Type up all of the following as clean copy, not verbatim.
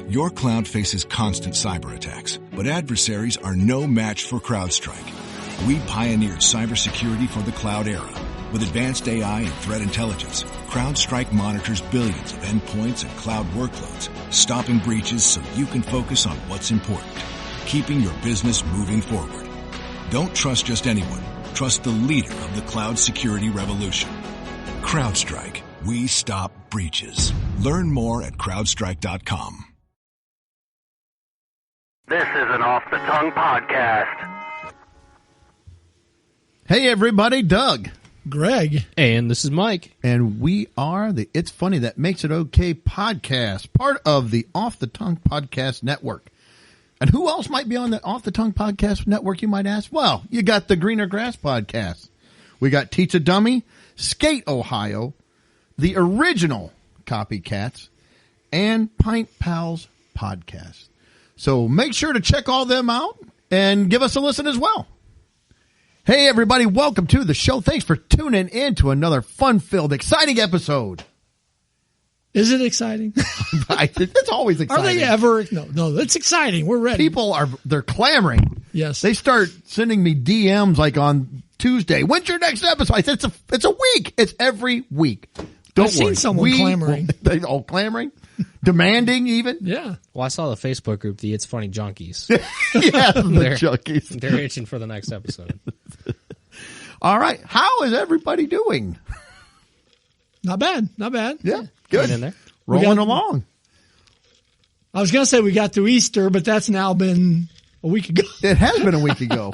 Your cloud faces constant cyber attacks, but adversaries are no match for CrowdStrike. We pioneered cybersecurity for the cloud era. With advanced AI and threat intelligence, CrowdStrike monitors billions of endpoints and cloud workloads, stopping breaches so you can focus on what's important, keeping your business moving forward. Don't trust just anyone. Trust the leader of the cloud security revolution. CrowdStrike. We stop breaches. Learn more at crowdstrike.com. This is an Off the Tongue podcast. Hey, everybody. Doug. Greg. And this is Mike. And we are the It's Funny That Makes It Okay podcast, part of the Off the Tongue podcast network. And who else might be on the Off the Tongue podcast network, you might ask? Well, you got the Greener Grass podcast. We got Teach a Dummy, Skate Ohio, the original Copycats, and Pint Pals podcast. So make sure to check all them out and give us a listen as well. Hey, everybody. Welcome to the show. Thanks for tuning in to another fun-filled, exciting episode. Is it exciting? It's always exciting. Are they ever? No, it's exciting. We're ready. People they're clamoring. Yes. They start sending me DMs like on Tuesday. When's your next episode? I said, it's a week. It's every week. Don't I've seen someone clamoring. They all clamoring? Demanding even? Yeah. Well, I saw the Facebook group, the It's Funny Junkies. Yeah, the junkies. They're itching for the next episode. All right. How is everybody doing? Not bad. Not bad. Yeah. Good. In there. Rolling along. I was going to say we got through Easter, but that's now been a week ago. It has been a week ago.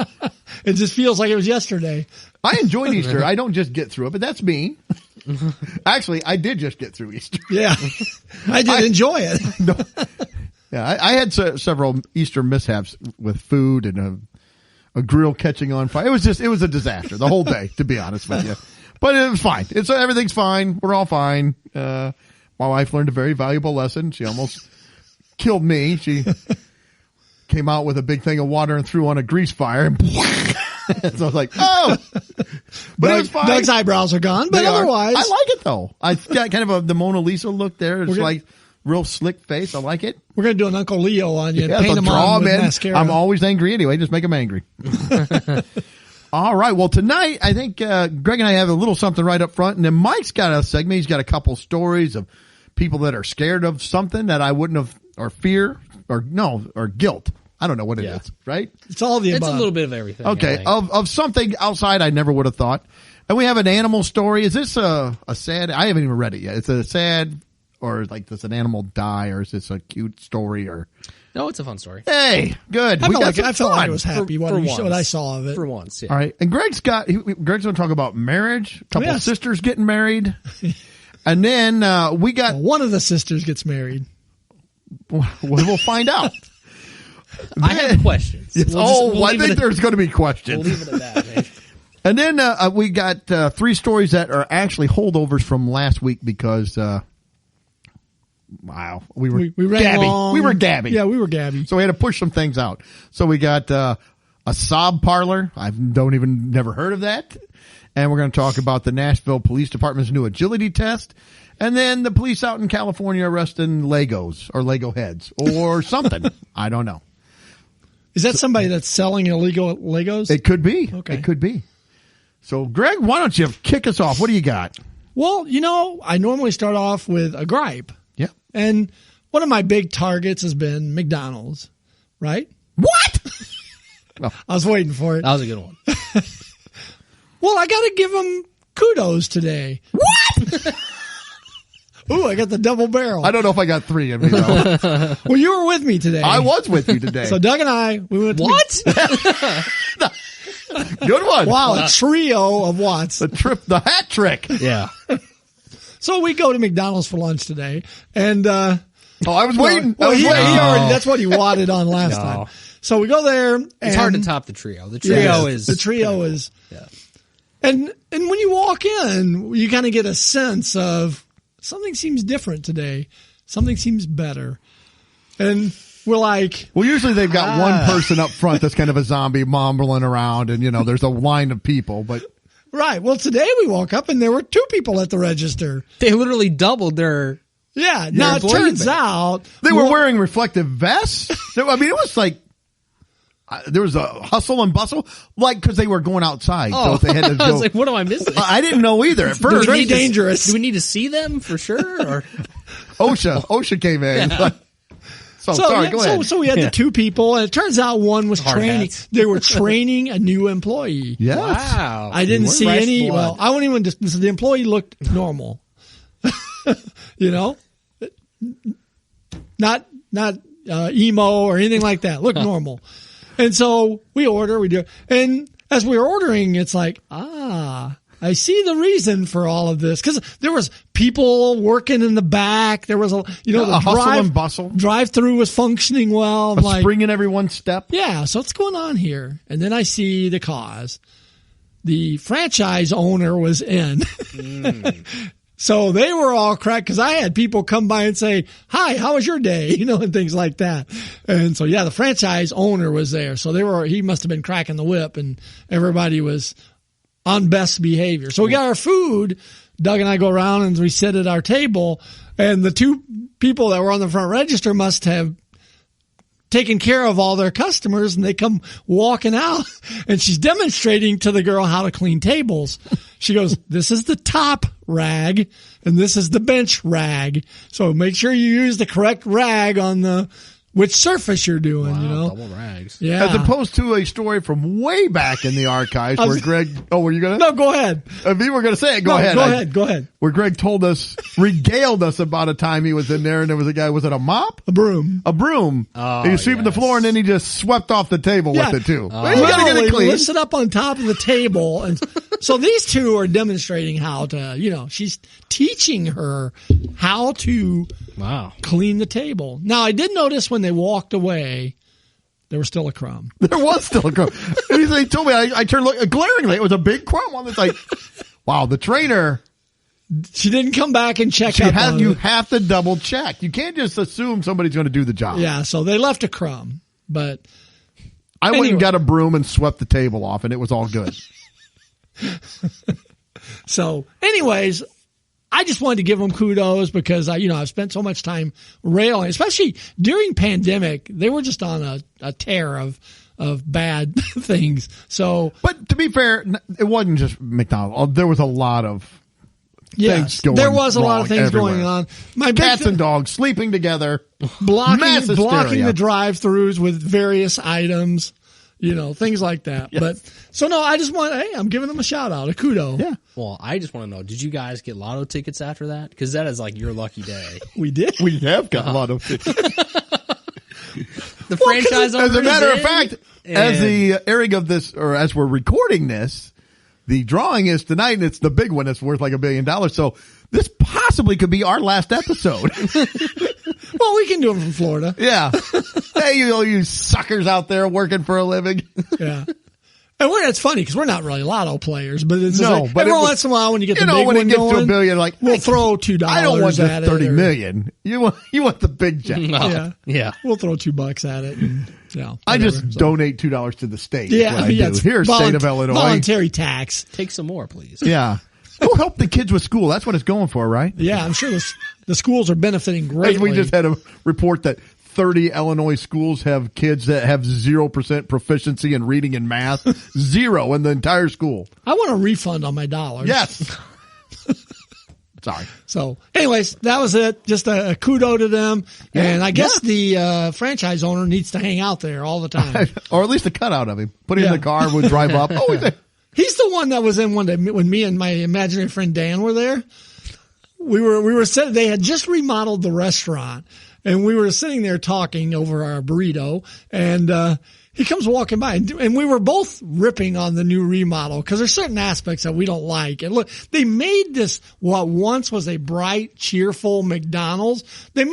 It just feels like it was yesterday. I enjoyed Easter. I don't just get through it, but that's me. Actually, I did just get through Easter. Yeah. I did enjoy it. No. Yeah, I had several Easter mishaps with food and a grill catching on fire. It was a disaster the whole day, to be honest with you. But it was fine. Everything's fine. We're all fine. My wife learned a very valuable lesson. She almost killed me. She came out with a big thing of water and threw on a grease fire. And so I was like, oh! But it was fine. Doug's eyebrows are gone, but otherwise. I like it, though. I got kind of the Mona Lisa look there. It's like real slick face. I like it. We're going to do an Uncle Leo on you and Yeah, paint him on with mascara. I'm always angry anyway. Just make him angry. All right. Well, tonight, I think Greg and I have a little something right up front. And then Mike's got a segment. He's got a couple stories of people that are scared of something that I wouldn't have, or fear, or guilt. I don't know what it is, right? It's all the above. It's a little bit of everything. Okay. Of something outside I never would have thought. And we have an animal story. Is this a sad? I haven't even read it yet. It's a sad, or like, does an animal die, or is this a cute story, or? No, it's a fun story. Hey, good. I felt like I was happy what I saw of it. For once, yeah. All right. And Greg's going to talk about marriage. A couple of sisters getting married. And then we got... One of the sisters gets married. We'll find out. I have questions. I think there's going to be questions. We'll leave it at that, man. And then we got three stories that are actually holdovers from last week because... Wow. We ran Gabby. Long. We were Gabby. Yeah, we were Gabby. So we had to push some things out. So we got a sob parlor. I've never heard of that. And we're going to talk about the Nashville Police Department's new agility test. And then the police out in California arresting Legos or Lego heads or something. I don't know. Is that somebody that's selling illegal Legos? It could be. Okay. It could be. So, Greg, why don't you kick us off? What do you got? Well, I normally start off with a gripe. Yeah. And one of my big targets has been McDonald's, right? What? I was waiting for it. That was a good one. Well, I got to give them kudos today. What? Ooh, I got the double barrel. I don't know if I got three in me, though. Well, you were with me today. I was with you today. So Doug and I, we went to Good one. Wow, a trio of whats. The hat trick. Yeah. So we go to McDonald's for lunch today, and I was waiting. That's what he wadded on last time. So we go there. And it's hard to top the trio. The trio is. Yeah. And when you walk in, you kind of get a sense of something seems different today. Something seems better. And we're like... Well, usually they've got one person up front that's kind of a zombie mumbling around, and, there's a line of people, but... Right. Well, today we woke up and there were two people at the register. They literally doubled their Yeah. Now, it turns out they were wearing reflective vests. I mean, it was like, there was a hustle and bustle, like, because they were going outside. Oh, so they had to go. I was like, what am I missing? I didn't know either at first. Very dangerous. Do we need to see them for sure? Or OSHA came in. Yeah. Sorry, go ahead. So we had the two people, and it turns out one was Hard training. hats. They were training a new employee. Yes. Wow. I didn't see Fresh any. blood. Well, I wouldn't even. The employee looked normal. You know, not emo or anything like that. Looked normal. And so we do. And as we were ordering, it's like, I see the reason for all of this. Cause there was people working in the back. There was the hustle and bustle. Drive-through was functioning well. A spring in everyone's step. Yeah. So what's going on here? And then I see the cause. The franchise owner was in. So they were all cracked because I had people come by and say, "Hi, how was your day?" And things like that. And so, yeah, the franchise owner was there. So he must have been cracking the whip, and everybody was on best behavior. So we got our food. Doug and I go around and we sit at our table, and the two people that were on the front register must have taken care of all their customers, and they come walking out, and she's demonstrating to the girl how to clean tables. She goes, "This is the top rag, and this is the bench rag. So make sure you use the correct rag on which surface you're doing." Wow, double rags. Yeah. As opposed to a story from way back in the archives where Greg, were you going to? No, go ahead. If you were going to say it, go ahead. Go ahead. Where Greg regaled us about a time he was in there and there was a guy, was it a mop? A broom. Oh, he was sweeping the floor and then he just swept off the table with it too. Well, You gotta get it he clean. lifts it up on top of the table. And so these two are demonstrating how to, she's teaching her how to clean the table. Now, I did notice when they walked away, there was still a crumb. There was still a crumb. And he told me, I turned glaringly, it was a big crumb on this. Like, wow, the trainer. She didn't come back and check up on You it. have to double check. You can't just assume somebody's going to do the job. Yeah, so they left a crumb. But I went and got a broom and swept the table off and it was all good. So anyways, I just wanted to give them kudos because I've spent so much time railing, especially during pandemic. They were just on a tear of bad things. So, but to be fair, it wasn't just McDonald's. There was a lot of things going on. There was a lot of things everywhere. going on. Cats and dogs sleeping together, blocking the drive-thrus with various items. Things like that. Yes. But so no, I just I'm giving them a shout out, a kudo. Yeah. Well, I just want to know, did you guys get lotto tickets after that? Because that is like your lucky day. We did. We have got lotto tickets. The franchise owner. As a matter of fact, as the airing of this, or as we're recording this, the drawing is tonight, and it's the big one. It's worth like $1 billion. So this possibly could be our last episode. Well, we can do it from Florida. Yeah. Hey, you suckers out there working for a living. Yeah. And it's funny because we're not really lotto players, but it's but every once in a while when you get the big when one it gets going, to $1 billion, like we'll throw $2 I don't want at just it. $30 million. You want the big check. Yeah. We'll throw $2 at it. And, I just donate $2 to the state. Yeah. That's here, state of Illinois. Voluntary tax. Take some more, please. Yeah. Go help the kids with school. That's what it's going for, right? Yeah, I'm sure the schools are benefiting greatly. As we just had a report that 30 Illinois schools have kids that have 0% proficiency in reading and math. 0 in the entire school. I want a refund on my dollars. Yes. Sorry. So, anyways, that was it. Just a kudo to them. Yeah. And I guess the franchise owner needs to hang out there all the time. Or at least a cutout of him. Put him in the car, would drive up. Oh, he's there. He's the one that was in one day when me and my imaginary friend Dan were there. We were sitting, they had just remodeled the restaurant and we were sitting there talking over our burrito and, he comes walking by and we were both ripping on the new remodel because there's certain aspects that we don't like. And look, they made this what once was a bright, cheerful McDonald's. They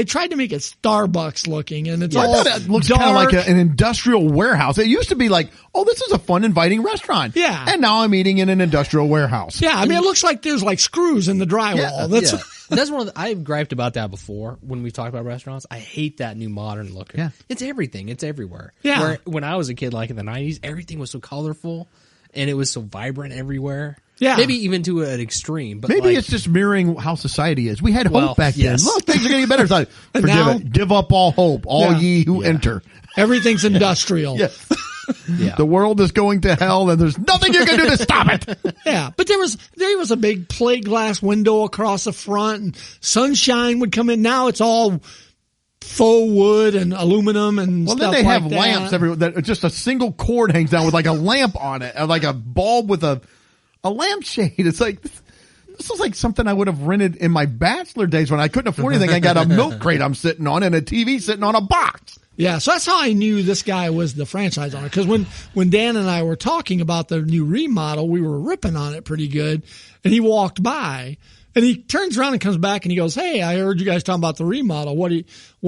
tried to make it Starbucks looking and it's all it looks dark. kind of like an industrial warehouse. It used to be like, oh, this is a fun, inviting restaurant. Yeah. And now I'm eating in an industrial warehouse. Yeah. I mean, it looks like there's like screws in the drywall. Yeah. That's one of I've griped about that before when we've talked about restaurants. I hate that new modern look. Yeah. It's everything. It's everywhere. Yeah. Where when I was a kid, like in the 90s, everything was so colorful and it was so vibrant everywhere. Yeah. Maybe even to an extreme. But Maybe like, it's just mirroring how society is. We had hope back yes. then. Look, things are getting better. It's like, forgive now- it. Give up all hope, all Yeah. ye who enter. Everything's industrial. Yes. yeah. The world is going to hell, and there's nothing you can do to stop it. Yeah, but there was a big plate glass window across the front, and sunshine would come in. Now it's all faux wood and aluminum and Well, stuff then they like have that. lamps everywhere. That just a single cord hangs down with like a lamp on it, like a bulb with a lampshade. It's like this is like something I would have rented in my bachelor days when I couldn't afford anything. I got a milk crate I'm sitting on and a TV sitting on a box. Yeah, so that's how I knew this guy was the franchise owner. Because when Dan and I were talking about the new remodel, we were ripping on it pretty good, and he walked by. And he turns around and comes back and he goes, "Hey, I heard you guys talking about the remodel.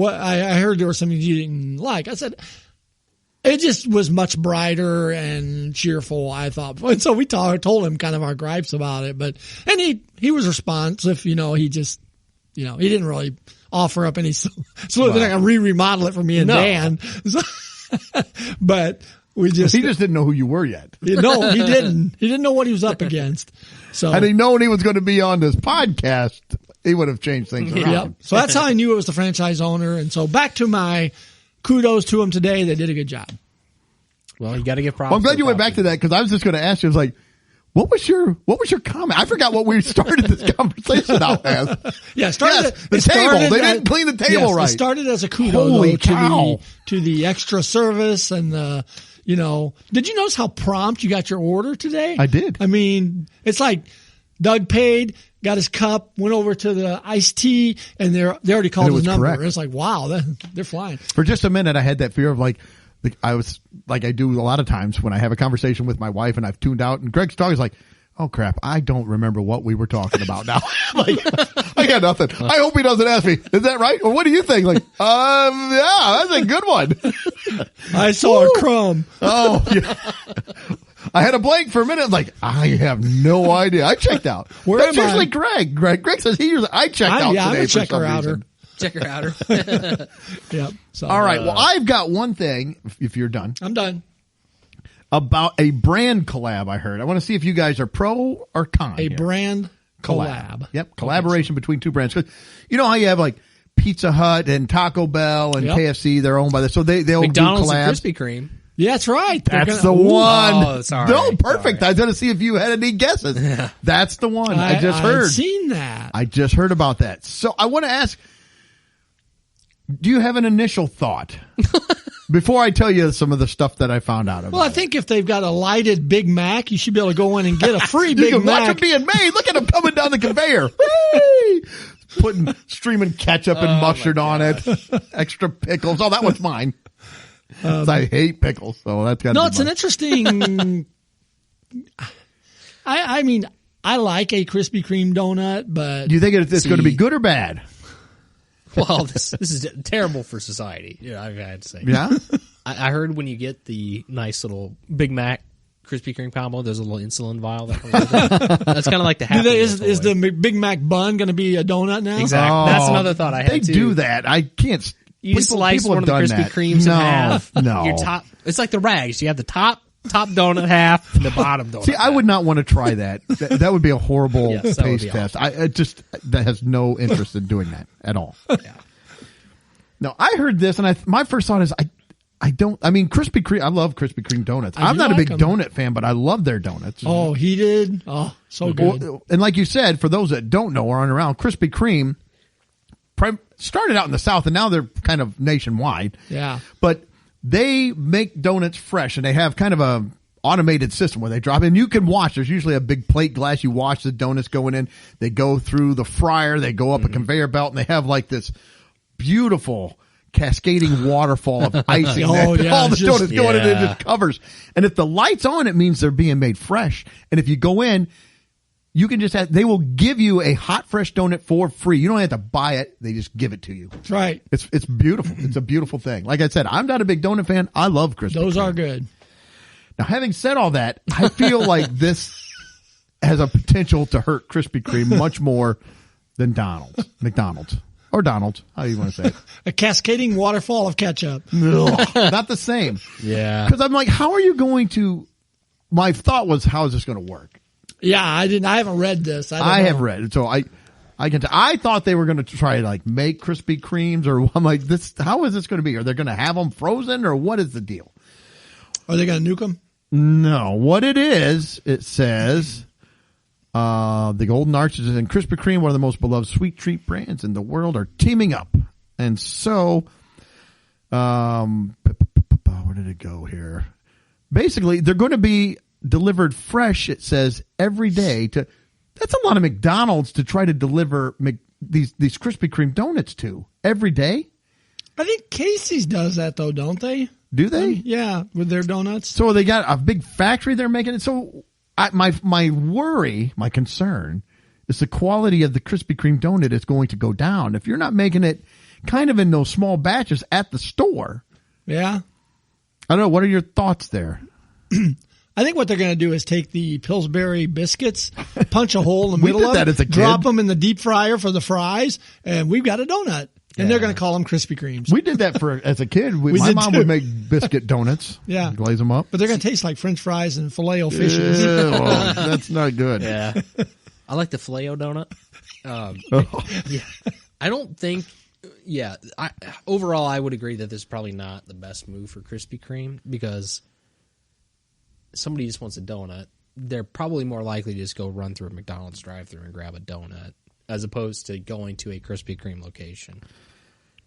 I heard there was something you didn't like." I said, it just was much brighter and cheerful, I thought. And so we told him kind of our gripes about it, and he was responsive, he just, he didn't really offer up any, so they're not going to remodel it for me and Dan. So, but he just didn't know who you were yet. No, he didn't. He didn't know what he was up against. So Had he known he was going to be on this podcast, he would have changed things around. Yep. So that's how I knew it was the franchise owner. And so back to my kudos to him today. They did a good job. Well, you got to give props. Well, I'm glad you went back to that because I was just going to ask you. I was like, what was your comment? I forgot what we started this conversation out as. Yeah, the table. They didn't clean the table right. It started as a kudos Holy cow. to the extra service and the, did you notice how prompt you got your order today? I did. I mean, it's like Doug paid, got his cup, went over to the iced tea, and they already called his number. correct. It's like, wow, they're flying. For just a minute, I had that fear of like I was like I do a lot of times when I have a conversation with my wife and I've tuned out, and Greg's dog is like, "Oh crap, I don't remember what we were talking about now." Like, I got nothing. I hope he doesn't ask me, "Is that right?" Or what do you think? Like, yeah, that's a good one. I saw a crumb. Oh, yeah. I had a blank for a minute. Like, I have no idea. I checked out. Where That's am I? usually Greg. Greg says he usually, I checked out I'm today a for some checker-outer. reason. Check her outer. Yep. So, All right. Well, I've got one thing, if you're done, I'm done. about a brand collab I heard. I want to see if you guys are pro or con. A here. brand collab. Yep. Collaboration between two brands. 'Cause you know how you have like Pizza Hut and Taco Bell and Yep. KFC, they're owned by this. So they'll McDonald's do collabs. and Krispy Kreme. Yeah, that's right. They're That's gonna- the one. Oh, sorry. No, perfect. Sorry. I was going to see if you had any guesses. That's the one. I just I'd heard. seen that. I just heard about that. So I want to ask, do you have an initial thought before I tell you some of the stuff that I found out about? Well, I think if they've got a lighted Big Mac, you should be able to go in and get a free you Big can watch Mac. them being made. Look at them coming down the conveyor. Putting streaming ketchup and mustard on it. Extra pickles. Oh, that one's mine. I hate pickles, so that's got to No, be it's an mine. interesting. I mean, I like a Krispy Kreme donut, but Do you think it's going to be good or bad? Well, this is terrible for society. Yeah, I had to say. Yeah? I heard when you get the nice little Big Mac Krispy Kreme combo, there's a little insulin vial that comes with it. That's kind of like the happy is Meal the toy. Big Mac bun going to be a donut now? Exactly. That's another thought I had They too. do that. I can't. You just slice people one of the have Krispy done that. Kremes in half. No. Your top. It's like the rags. You have the top donut half and the bottom donut. See, I would not want to try that. That would be a horrible Yes, that would taste be test. That has no interest in doing that at all. Yeah. No, I heard this, and my first thought is, Krispy Kreme. I love Krispy Kreme donuts. I I'm do not a like big 'em. donut fan, but I love their donuts. Oh, he did? Oh, so good. And like you said, for those that don't know or aren't around, Krispy Kreme started out in the South, and now they're kind of nationwide. Yeah. But they make donuts fresh, and they have kind of a automated system where they drop in. You can watch. There's usually a big plate glass. You watch the donuts going in. They go through the fryer. They go up a conveyor belt, and they have like this beautiful cascading waterfall of icing. Oh, that yeah, all the it's just- donuts going in, it yeah. just covers. And if the light's on, it means they're being made fresh. And if you go in, you can they will give you a hot, fresh donut for free. You don't have to buy it. They just give it to you. That's right. It's beautiful. It's a beautiful thing. Like I said, I'm not a big donut fan. I love Krispy Those Kreme. are good. Now, having said all that, I feel like this has a potential to hurt Krispy Kreme much more than McDonald's. Or Donald's, how you want to say it. A cascading waterfall of ketchup. Ugh, not the same. Yeah. Because I'm like, how are you going to... My thought was, how is this going to work? Yeah, I didn't. I haven't read this. I have read it, so I can. I thought they were going to try like make Krispy Kremes, or I'm like, this. How is this going to be? Are they going to have them frozen, or what is the deal? Are they going to nuke them? No, what it is, it says, the Golden Arches and Krispy Kreme, one of the most beloved sweet treat brands in the world, are teaming up, and so, where did it go here? Basically, they're going to be delivered fresh. It says every day to. That's a lot of McDonald's to try to deliver these Krispy Kreme donuts to every day. I think Casey's does that though, don't they? Do they? Yeah, with their donuts. So they got a big factory they're making it. So my worry, my concern is the quality of the Krispy Kreme donut is going to go down if you're not making it kind of in those small batches at the store. Yeah. I don't know. What are your thoughts there? I think what they're going to do is take the Pillsbury biscuits, punch a hole in the middle did of that it, as a kid. drop them in the deep fryer for the fries, and we've got a donut. And they're going to call them Krispy Kremes. We did that as a kid. My did mom too. would make biscuit donuts. Yeah. Glaze them up. But they're going to taste like French fries and filet-o-fishes. Ew, that's not good. Yeah. I like the Filet-O donut. Yeah. I don't think, overall, I would agree that this is probably not the best move for Krispy Kreme because somebody just wants a donut. They're probably more likely to just go run through a McDonald's drive-thru and grab a donut as opposed to going to a Krispy Kreme location.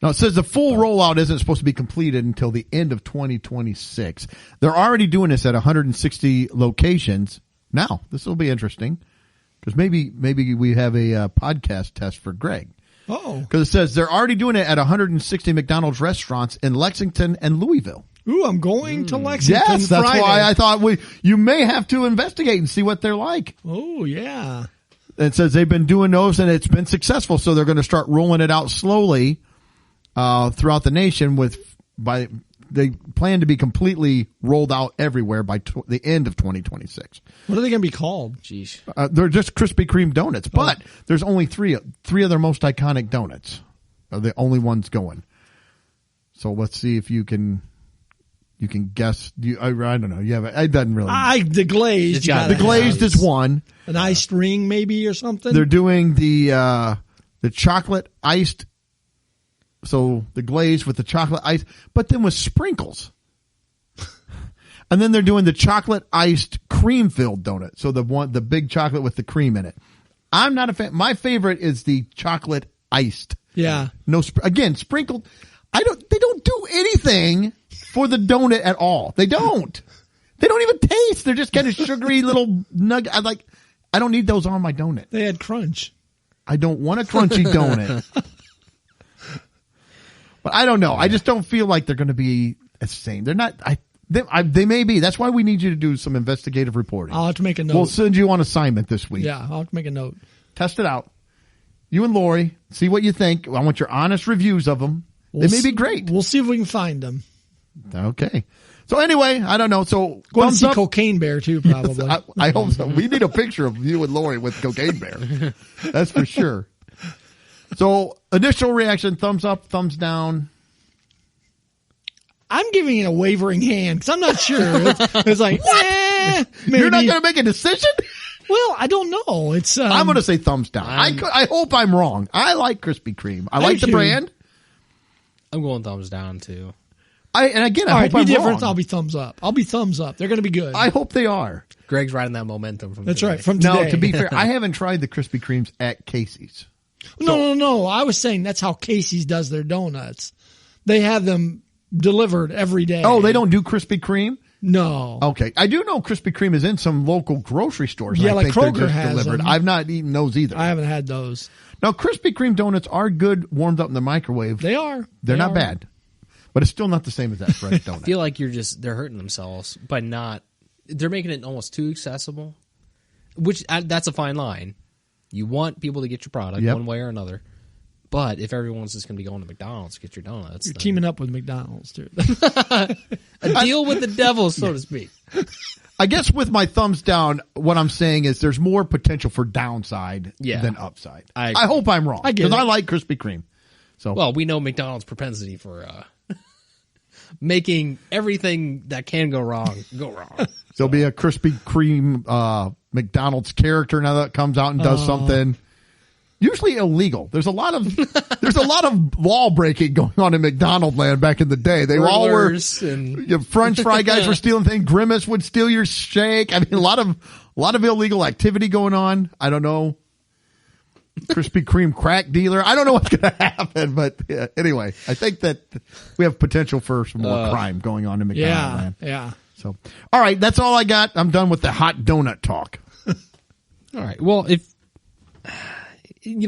Now, it says the full rollout isn't supposed to be completed until the end of 2026. They're already doing this at 160 locations. Now, this will be interesting because maybe we have a podcast test for Greg. Oh. Because it says they're already doing it at 160 McDonald's restaurants in Lexington and Louisville. Ooh, I'm going to Lexington Yes, that's Friday. why I thought you may have to investigate and see what they're like. Oh, yeah. It says they've been doing those and it's been successful, so they're going to start rolling it out slowly throughout the nation. They plan to be completely rolled out everywhere by the end of 2026. What are they going to be called? Jeez. They're just Krispy Kreme donuts, but there's only three of their most iconic donuts are the only ones going. So let's see if you can guess. I don't know. You have it doesn't really. The glazed. The glazed is one. An iced ring, maybe, or something. They're doing the chocolate iced. So the glaze with the chocolate ice, but then with sprinkles. And then they're doing the chocolate iced cream filled donut. So the big chocolate with the cream in it. I'm not a fan. My favorite is the chocolate iced. Yeah. No, again, sprinkled. They don't do anything for the donut at all. They don't. They don't even taste. They're just kind of sugary little nugget. I don't need those on my donut. They had crunch. I don't want a crunchy donut. But I don't know. I just don't feel like they're going to be the same. They're not. They may be. That's why we need you to do some investigative reporting. I'll have to make a note. We'll send you on assignment this week. Yeah, I'll have to make a note. Test it out. You and Lori, see what you think. I want your honest reviews of them. They may be great. We'll see if we can find them. Okay. So anyway, I don't know. So Go and thumbs see up. Cocaine Bear too, probably. I hope so. We need a picture of you and Lori with Cocaine Bear. That's for sure. So initial reaction: thumbs up, thumbs down. I'm giving it a wavering hand because I'm not sure. It's like, maybe. You're not going to make a decision? Well, I don't know. It's. I'm going to say thumbs down. I hope I'm wrong. I like Krispy Kreme. I like the too. brand. I'm going thumbs down too. I All hope right, be I'm different. wrong. I'll be thumbs up. I'll be thumbs up. They're going to be good. I hope they are. Greg's riding that momentum from That's today. right. From today. Now, to be fair, I haven't tried the Krispy Kremes at Casey's. No. I was saying that's how Casey's does their donuts. They have them delivered every day. Oh, they don't do Krispy Kreme? No. Okay. I do know Krispy Kreme is in some local grocery stores. Yeah, I like think they're Kroger just has delivered. them. I've not eaten those either. I haven't had those. Now, Krispy Kreme donuts are good warmed up in the microwave. They are. They're They not are. bad. But it's still not the same as that fresh I donut. feel like they're hurting themselves by not. They're making it almost too accessible, which that's a fine line. You want people to get your product Yep. one way or another, but if everyone's just going to be going to McDonald's to get your donuts, You're then teaming up with McDonald's too. a deal with the devil, so to speak. I guess with my thumbs down, what I'm saying is there's more potential for downside Yeah. than upside. I I hope I'm wrong. I get Because it. I like Krispy Kreme. So Well, we know McDonald's propensity for making everything that can go wrong go wrong. There'll be a Krispy Kreme McDonald's character now that comes out and does something. Usually illegal. There's a lot of law breaking going on in McDonald land back in the day. They all were French fry guys were stealing things. Grimace would steal your shake. I mean, a lot of illegal activity going on. I don't know. Krispy Kreme crack dealer. I don't know what's going to happen, but anyway, I think that we have potential for some more crime going on in McDonald land. Yeah. So, all right, that's all I got. I'm done with the hot donut talk. All right. Well, if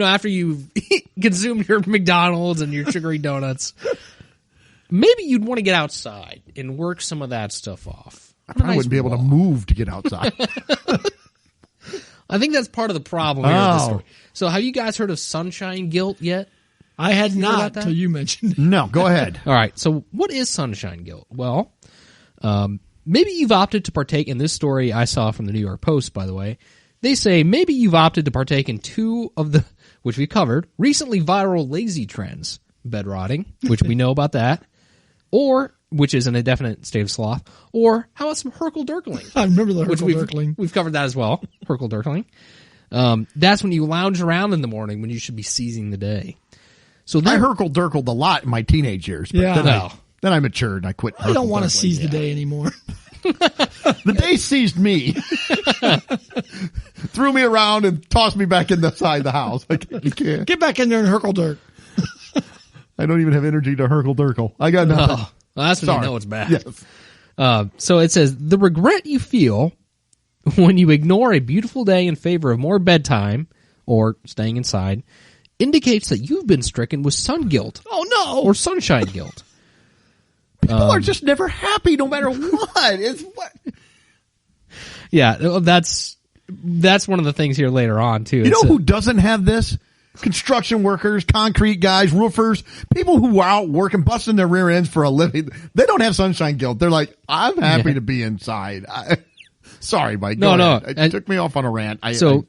after you've consumed your McDonald's and your sugary donuts, maybe you'd want to get outside and work some of that stuff off. I probably wouldn't be able to move to get outside. I think that's part of the problem here with this story. So have you guys heard of sunshine guilt yet? I had not until you mentioned it. No, go ahead. All right. So what is sunshine guilt? Well, maybe you've opted to partake in this story I saw from the New York Post, by the way. They say maybe you've opted to partake in two of the, which we covered, recently viral lazy trends. Bed rotting, which we know about that, or, which is an indefinite state of sloth, or how about some Herkle-Durkling? I remember the Herkle-Durkling. We've covered that as well, Herkle-Durkling. That's when you lounge around in the morning when you should be seizing the day. So I Herkle-Durkled a lot in my teenage years, but then I matured and I quit. I don't want to seize the day anymore. The day seized me. Threw me around and tossed me back inside the house. I can't. Get back in there and Herkle-Durk. I don't even have energy to Herkle-Durkle. I got nothing. Well, that's when you know it's bad. Yes. So it says, the regret you feel when you ignore a beautiful day in favor of more bedtime or staying inside indicates that you've been stricken with sun guilt. Oh, no. Or sunshine guilt. People are just never happy no matter what. Yeah, that's one of the things here later on, too. You know who doesn't have this? Construction workers, concrete guys, roofers, people who are out working, busting their rear ends for a living. They don't have sunshine guilt. They're like, I'm happy to be inside. Sorry, Mike. No. It took me off on a rant.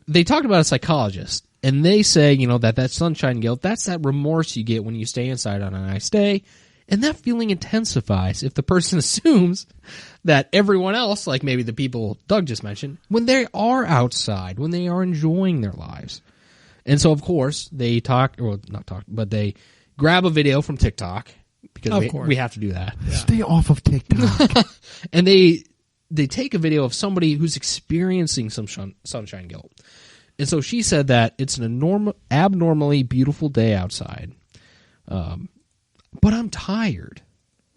They talked about a psychologist, and they say, that sunshine guilt, that's that remorse you get when you stay inside on a nice day. And that feeling intensifies if the person assumes that everyone else, like maybe the people Doug just mentioned, when they are outside, when they are enjoying their lives. And so, of course, they they grab a video from TikTok, because we have to do that. Yeah. Stay off of TikTok. And they take a video of somebody who's experiencing some sunshine guilt. And so she said that it's an abnormally beautiful day outside. But I'm tired.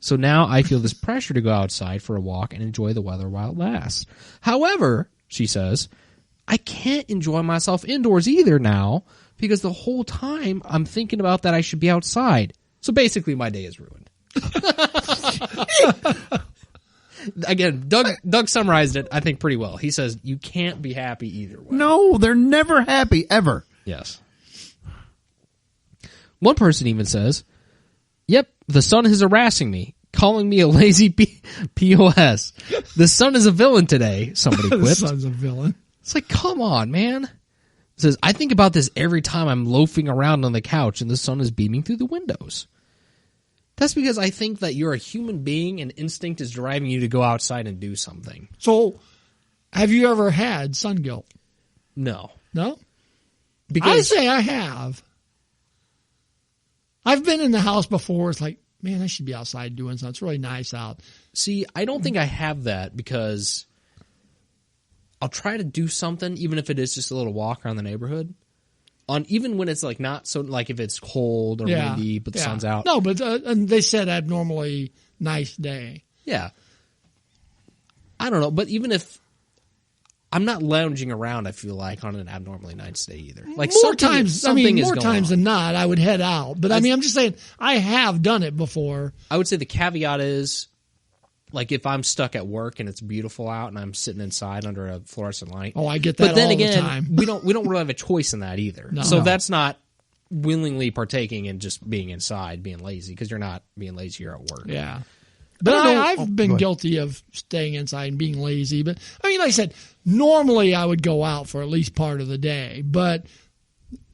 So now I feel this pressure to go outside for a walk and enjoy the weather while it lasts. However, she says, I can't enjoy myself indoors either now because the whole time I'm thinking about that I should be outside. So basically my day is ruined. Again, Doug summarized it, I think, pretty well. He says you can't be happy either way. No, they're never happy, ever. Yes. One person even says, yep, the sun is harassing me, calling me a lazy POS. The sun is a villain today, somebody quipped. The sun's a villain. It's like, come on, man. It says, I think about this every time I'm loafing around on the couch and the sun is beaming through the windows. That's because I think that you're a human being and instinct is driving you to go outside and do something. So, have you ever had sun guilt? No. No? Because I say I have. I've been in the house before. It's like, man, I should be outside doing something. It's really nice out. See, I don't think I have that because I'll try to do something, even if it is just a little walk around the neighborhood. Even when it's like not so, like if it's cold or windy, but the sun's out. No, but and they said abnormally nice day. Yeah. I don't know, but even if I'm not lounging around, I feel like on an abnormally nice day either. Like more times than not, I would head out. But I'm just saying, I have done it before. I would say the caveat is, like if I'm stuck at work and it's beautiful out and I'm sitting inside under a fluorescent light. Oh, I get that. But then all again, the time. we don't really have a choice in that either. No. So that's not willingly partaking in just being inside, being lazy, because you're not being lazy, you're at work. Yeah. But I've been guilty of staying inside and being lazy. But I mean, like I said, normally I would go out for at least part of the day. But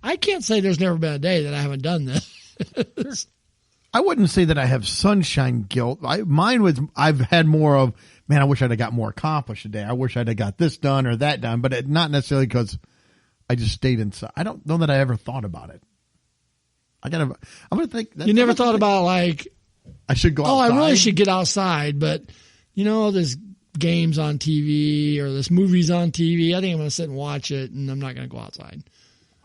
I can't say there's never been a day that I haven't done this. I wouldn't say that I have sunshine guilt. I've had more of, man, I wish I'd have got more accomplished today. I wish I'd have got this done or that done, but not necessarily because I just stayed inside. I don't know that I ever thought about it. I'm going to think. You never thought about like, I should go outside. I really should get outside, but there's games on TV or there's movies on TV. I think I'm going to sit and watch it, and I'm not going to go outside.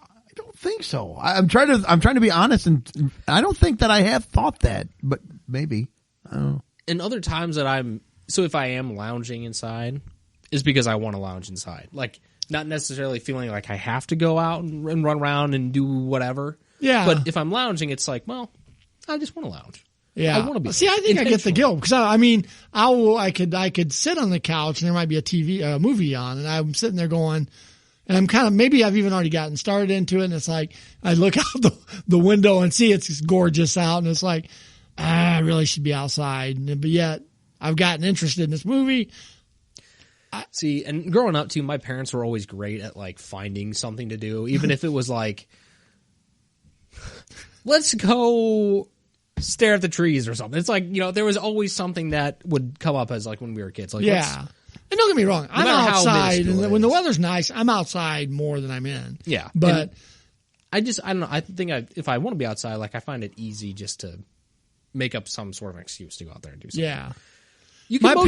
I don't think so. I'm trying to be honest, and I don't think that I have thought that, but maybe. I don't know. And other times that if I am lounging inside, is because I want to lounge inside. Like, not necessarily feeling like I have to go out and run around and do whatever. Yeah. But if I'm lounging, it's like, well, I just want to lounge. Yeah. I want to be. See, I think I get the guilt because I could sit on the couch and there might be a movie on, and I'm sitting there going, and I'm kind of, maybe I've even already gotten started into it, and it's like I look out the window and see it's gorgeous out, and it's like, I really should be outside, but yet I've gotten interested in this movie. See, and growing up too, my parents were always great at like finding something to do, even if it was like, let's go stare at the trees or something. It's like, there was always something that would come up as like when we were kids. Like, yeah. And don't get me wrong, I'm matter how outside, minuscule and it when the is. weather's nice, I'm outside more than I'm in. Yeah. But I don't know. I think if I want to be outside, like I find it easy just to make up some sort of an excuse to go out there and do something. yeah. You can mow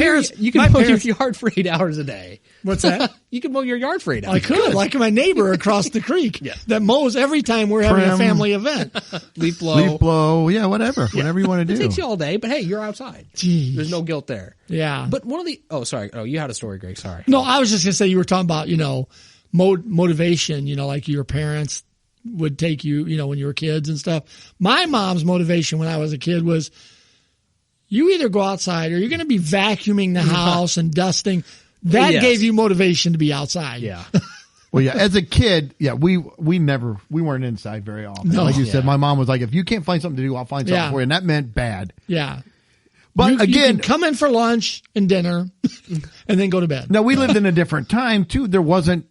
your yard for 8 hours a day. What's that? You can mow your yard for 8 hours. I could, like my neighbor across the creek that mows every time we're having a family event. Leaf blow. Yeah, whatever you want to do. It takes you all day, but hey, you're outside. Jeez. There's no guilt there. Yeah. But one of the you had a story, Greg. Sorry. No, I was just gonna say you were talking about motivation. Like your parents would take you, when you were kids and stuff. My mom's motivation when I was a kid was, you either go outside or you're going to be vacuuming the house and dusting. That gave you motivation to be outside. Yeah. Well, yeah, as a kid, we weren't inside very often. No. Like you said, my mom was like, if you can't find something to do, I'll find something for you. And that meant bad. Yeah. But you again, can come in for lunch and dinner and then go to bed. now we lived in a different time too. There wasn't,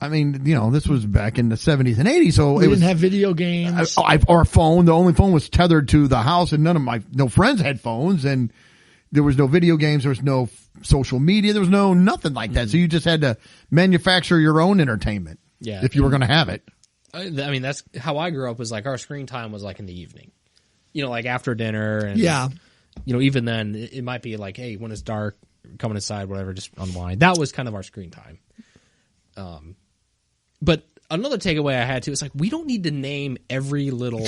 this was back in the 70s and 80s. So we didn't have video games. Or a phone. The only phone was tethered to the house, and no friends had phones, and there was no video games. There was no social media. There was nothing like that. So you just had to manufacture your own entertainment. Yeah. If you were going to have it. That's how I grew up. Was like our screen time was like in the evening, like after dinner, and even then it might be like, hey, when it's dark, coming inside, whatever, just unwind. That was kind of our screen time. But another takeaway I had too is like, we don't need to name every little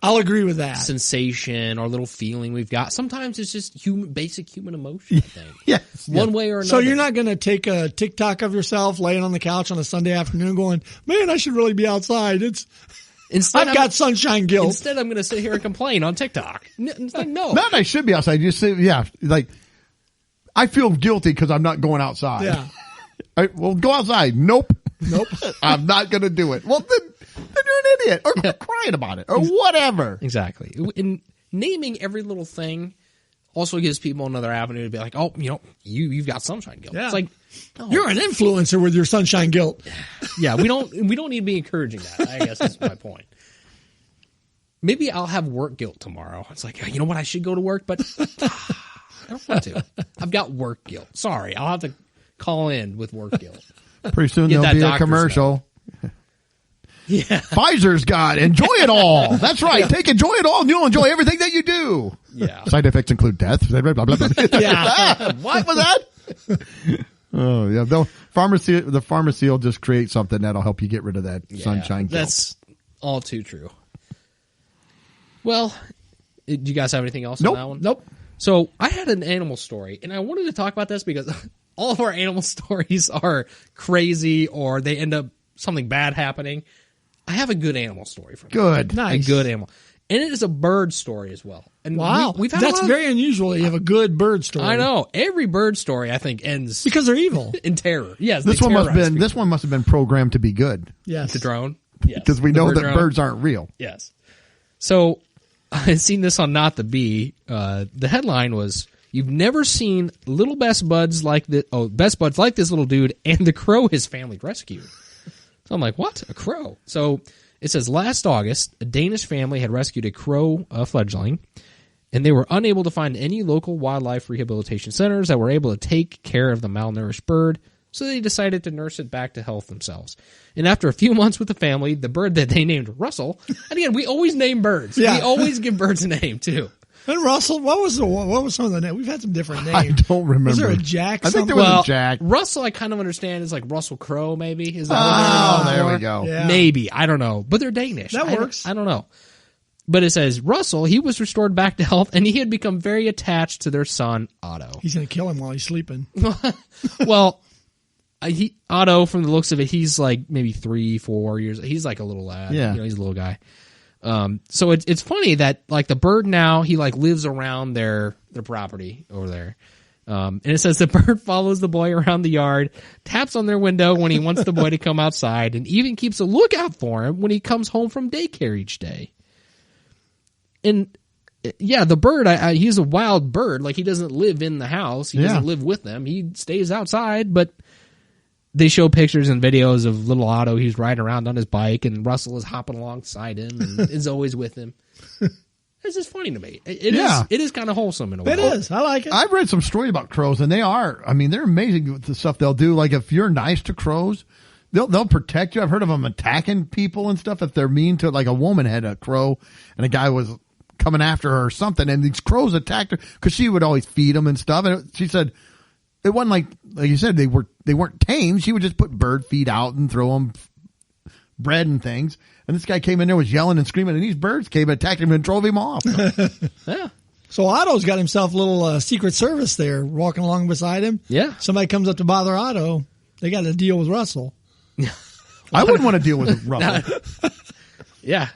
I'll agree with that. sensation or little feeling we've got. Sometimes it's just basic human emotion, I think. Yes. One way or another. So you're not going to take a TikTok of yourself laying on the couch on a Sunday afternoon going, man, I should really be outside. I've got sunshine guilt. Instead, I'm going to sit here and complain on TikTok. It's like, no. Not I should be outside. You say, like, I feel guilty because I'm not going outside. Yeah. Well, go outside. Nope. I'm not going to do it. Well, then you're an idiot or crying about it or whatever. Exactly. And naming every little thing also gives people another avenue to be like, oh, you've got sunshine guilt. Yeah. It's like, no. You're an influencer with your sunshine guilt. Yeah, we don't need to be encouraging that. I guess that's my point. Maybe I'll have work guilt tomorrow. It's like, you know what? I should go to work, but I don't want to. I've got work guilt. Sorry. I'll have to call in with work guilt. Pretty soon Get there'll that be a doctor's commercial. Yeah. Pfizer's got enjoy it all. That's right. Take enjoy it all and you'll enjoy everything that you do. Yeah. Side effects include death. Blah, blah, blah, blah. Yeah. What was that? Oh, yeah. The pharmacy will just create something that'll help you get rid of that sunshine guilt. That's all too true. Well, do you guys have anything else Nope. on that one? Nope. So I had an animal story, and I wanted to talk about this because all of our animal stories are crazy or they end up something bad happening. I have a good animal story for you. Good. Nice. A good animal. And it is a bird story as well. And Wow. we've had That's very unusual. You have a good bird story. I know. Every bird story, I think, ends Because they're evil. in terror. Yes, This they one terrorize one must have been programmed to be good Yes. the drone. Yes. because we The know bird that drone. birds aren't real. Yes. So I seen this on Not the Bee. The headline was, "You've never seen little best buds like this. Oh, best buds like this little dude and the crow his family rescued." So I'm like, what? A crow? So it says last August, a Danish family had rescued a crow fledgling, and they were unable to find any local wildlife rehabilitation centers that were able to take care of the malnourished bird, so they decided to nurse it back to health themselves. And after a few months with the family, the bird that they named Russell, and again, we always name birds. Yeah. We always give birds a name, too. And Russell, what was some of the names? We've had some different names. I don't remember. Was there a Jack? I think there something? was a Jack. Russell, I kind of understand, is like Russell Crowe, maybe. Is that Oh, what they're there known we for? go. Yeah. Maybe. I don't know. But they're Danish. That works. I don't know. But it says, Russell, he was restored back to health, and he had become very attached to their son, Otto. He's going to kill him while he's sleeping. Well, Otto, from the looks of it, he's like maybe 3-4 years. He's like a little lad. Yeah. He's a little guy. So it's funny that like the bird now, he like lives around their property over there. And it says the bird follows the boy around the yard, taps on their window when he wants the boy to come outside, and even keeps a lookout for him when he comes home from daycare each day. And yeah, the bird, he's a wild bird. Like, he doesn't live in the house. He doesn't live with them. He stays outside, but they show pictures and videos of little Otto. He's riding around on his bike, and Russell is hopping alongside him and is always with him. It's just funny to me. It is kind of wholesome in a way. It is. I like it. I've read some stories about crows, and they're amazing with the stuff they'll do. Like, if you're nice to crows, they'll protect you. I've heard of them attacking people and stuff if they're mean to, like, a woman had a crow, and a guy was coming after her or something, and these crows attacked her because she would always feed them and stuff. And she said it wasn't like you said, they weren't tame. She would just put bird feed out and throw them bread and things. And this guy came in there, was yelling and screaming, and these birds came and attacked him and drove him off. Yeah. So Otto's got himself a little Secret Service there walking along beside him. Yeah. Somebody comes up to bother Otto. They got to deal with Russell. I wouldn't want to deal with Russell. Yeah.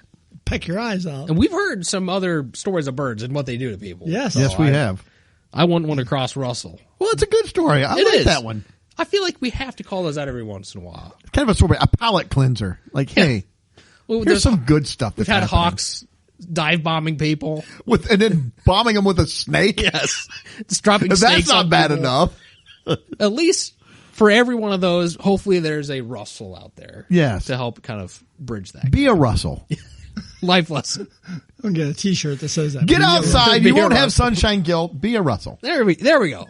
Peck your eyes out. And we've heard some other stories of birds and what they do to people. Yes. Yes, we have. I wouldn't want to cross Russell. Well, it's a good story. I like that one. I feel like we have to call those out every once in a while. Kind of a story, a palate cleanser. Like, hey, Well, here's some good stuff. We've That's had happening. hawks dive bombing people. And then bombing them with a snake. Yes. Just dropping That's snakes not on bad people. enough. At least for every one of those, hopefully there's a Russell out there. Yes. To help kind of bridge that. Be a Russell. Life lesson. I'm going to get a T-shirt that says that. Get outside. Be You a won't have Russell. sunshine guilt. Be a Russell. There we go.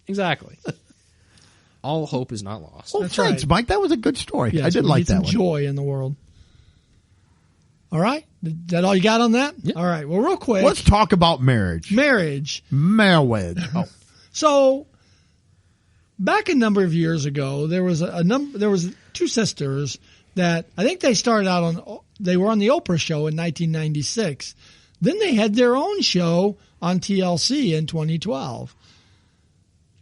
Exactly. All hope is not lost. Well, That's thanks, right. Mike. That was a good story. Yes, I did we like need that some one. joy in the world. All right. Is that all you got on that? Yep. All right. Well, real quick. Let's talk about marriage. Marriage. Marriage. Oh. So, back a number of years ago, there was there was two sisters that I think they started out they were on the Oprah show in 1996. Then they had their own show on TLC in 2012.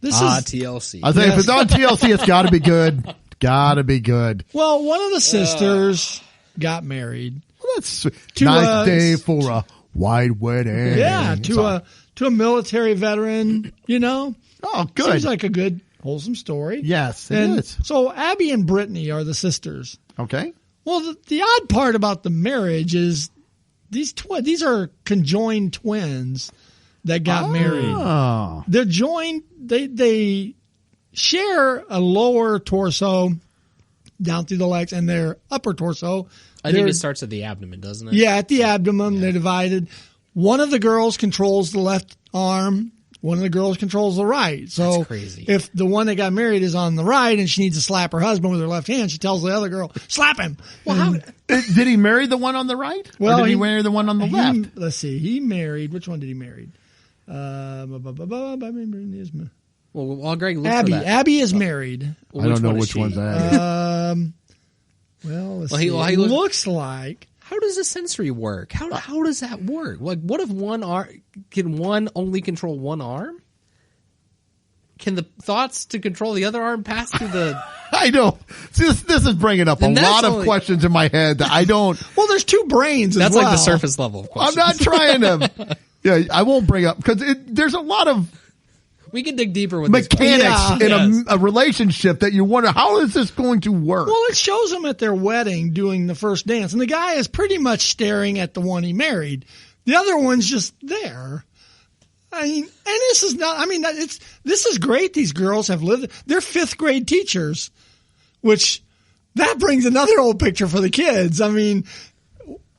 This is TLC. I think Yes. if it's on TLC, it's got to be good. Got to be good. well, one of the sisters got married. Well, that's To, nice day for a white wedding. Yeah, to a military veteran, you know. Oh, good. Seems like a good, wholesome story. Yes, it and is. so Abby and Brittany are the sisters. Okay. Well, the odd part about the marriage is these are conjoined twins that got married. Oh. They're joined. They share a lower torso down through the legs and their upper torso. I think They're- it starts at the abdomen, doesn't it? Yeah, at the abdomen, they're divided. One of the girls controls the left arm. One of the girls controls the right. So That's crazy. if the one that got married is on the right and she needs to slap her husband with her left hand, she tells the other girl, slap him. Well, Did he marry the one on the right? Well, or did he he- marry the one on the left? Let's see. He married. Which one did he marry? well, while Greg looks Abby. for that. Abby is married. I don't know one is which she? one's that. Well, let's Well, see. he It looks- looks like. How does the sensory work? How does that work? Like, what if one arm can one only control one arm? Can the thoughts to control the other arm pass through the? I know. See, this is bringing up a And that's lot of only- questions in my head that I don't. Well, there's two brains. That's as well. like the surface level of I'm questions. not trying to. Yeah, I won't bring up because there's a lot of We can dig deeper with this mechanics question. in Yes. a relationship that you wonder how is this going to work. Well, it shows them at their wedding doing the first dance, and the guy is pretty much staring at the one he married. The other one's just there. I mean, and this is not. I mean, this is great. These girls have lived. They're fifth grade teachers, which that brings another old picture for the kids. I mean,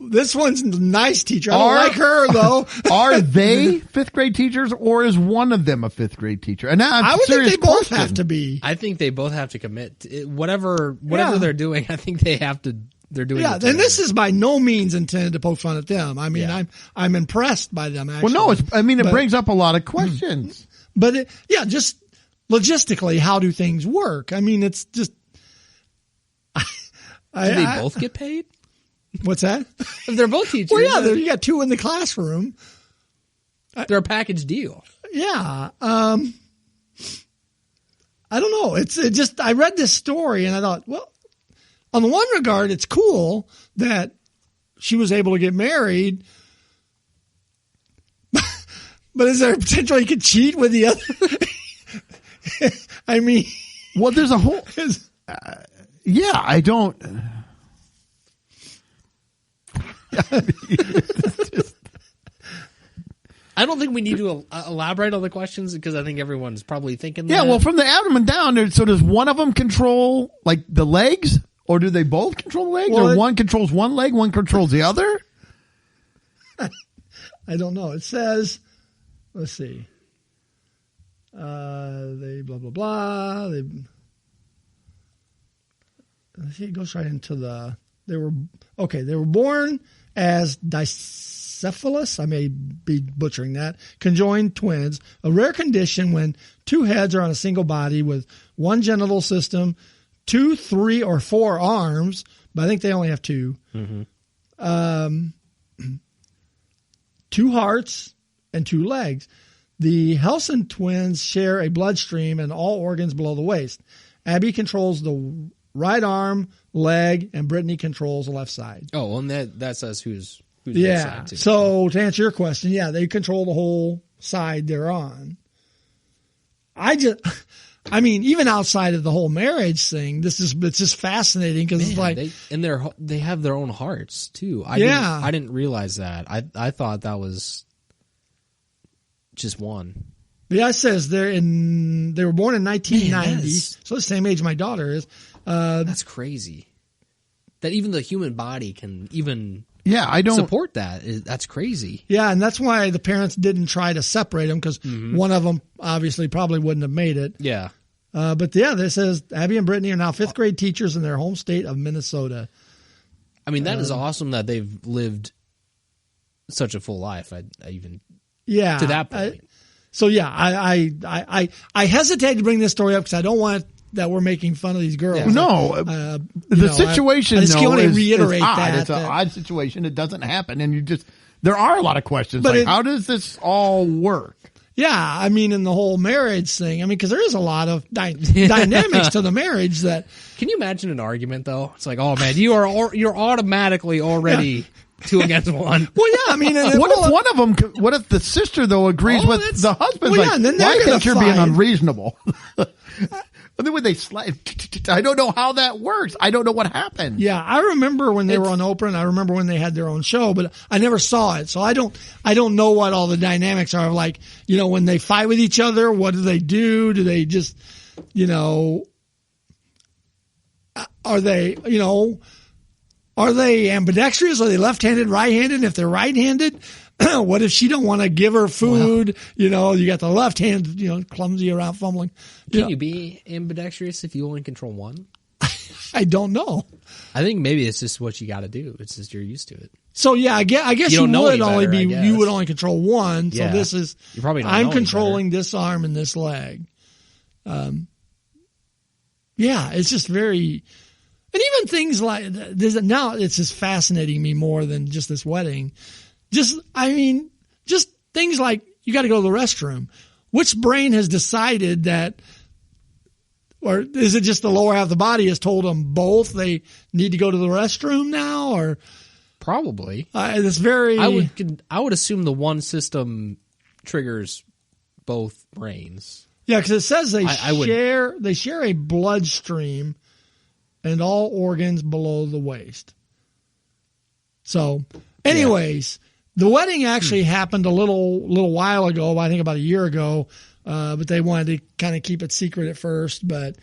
This one's a nice teacher. I don't like her though. Are they fifth grade teachers, or is one of them a fifth grade teacher? And now I would think they both have to be. I think they both have to commit. Whatever they're doing, I think they have to. They're doing. Yeah, and this is by no means intended to poke fun at them. I mean, I'm impressed by them. Actually. Well, no, it brings up a lot of questions. But just logistically, how do things work? I mean, it's just. Do they both get paid? What's that? If they're both teachers. Well, yeah, you got two in the classroom. They're a package deal. Yeah. I don't know. It just, I read this story and I thought, well, on the one regard, it's cool that she was able to get married. But is there a potential you could cheat with the other? I mean. Well, there's a whole. Yeah, I don't. I don't think we need to elaborate on the questions because I think everyone's probably thinking that. Yeah, well, from the abdomen down, so does one of them control like the legs, or do they both control the legs, or one controls one leg, one controls the other? I don't know. It says, let's see. They blah blah blah. It goes right into they were born as dicephalous, I may be butchering that, conjoined twins, a rare condition when two heads are on a single body with one genital system, 2, 3, or 4 arms, but I think they only have 2. Mm-hmm. 2 hearts and 2 legs. The Helson twins share a bloodstream and all organs below the waist. Abby controls the right arm, leg, and Brittany controls the left side. Oh, and that says who's yeah. side too. So to answer your question, yeah, they control the whole side they're on. I mean, even outside of the whole marriage thing, it's just fascinating because it's like they have their own hearts too. I didn't realize that. I thought that was just one. Yeah, it says they were born in 1990, so the same age my daughter is. That's crazy. That even the human body can even support that. That's crazy. Yeah, and that's why the parents didn't try to separate them because one of them obviously probably wouldn't have made it. Yeah. But yeah, this says Abby and Brittany are now 5th grade teachers in their home state of Minnesota. I mean, that is awesome that they've lived such a full life. To that point. So yeah, I hesitate to bring this story up because I don't want that we're making fun of these girls. Yeah. No, the situation. I just want to reiterate that it's an odd situation. It doesn't happen, and there are a lot of questions. But how does this all work? Yeah, I mean, in the whole marriage thing, I mean, because there is a lot of dynamics to the marriage that. Can you imagine an argument though? It's like, oh man, you're automatically already. Yeah. 2 against 1. Well, yeah, I mean, what if the sister though agrees with the husband? Well, yeah, and then I think you're being unreasonable. And then when they slide, I don't know how that works. I don't know what happened. Yeah, I remember when they were on Oprah, and I remember when they had their own show, but I never saw it, so I don't know what all the dynamics are. Like, when they fight with each other, what do they do? Do they just, are they, are they ambidextrous? Are they left-handed, right-handed? If they're right-handed, what if she don't want to give her food? Well, you got the left hand, clumsy around fumbling. Can you be ambidextrous if you only control one? I don't know. I think maybe it's just what you got to do. It's just you're used to it. So yeah, I guess you would only control one. So this is you're probably not I'm controlling this arm and this leg. Yeah, it's just very. And even things like this, now it's just fascinating me more than just this wedding. Just things like you got to go to the restroom. Which brain has decided that, or is it just the lower half of the body has told them both they need to go to the restroom now? Or probably it's very. I would assume the one system triggers both brains. Yeah, because it says they share a bloodstream and all organs below the waist. So, anyways. Yeah. The wedding actually happened a little while ago, I think about a year ago, but they wanted to kind of keep it secret at first. But,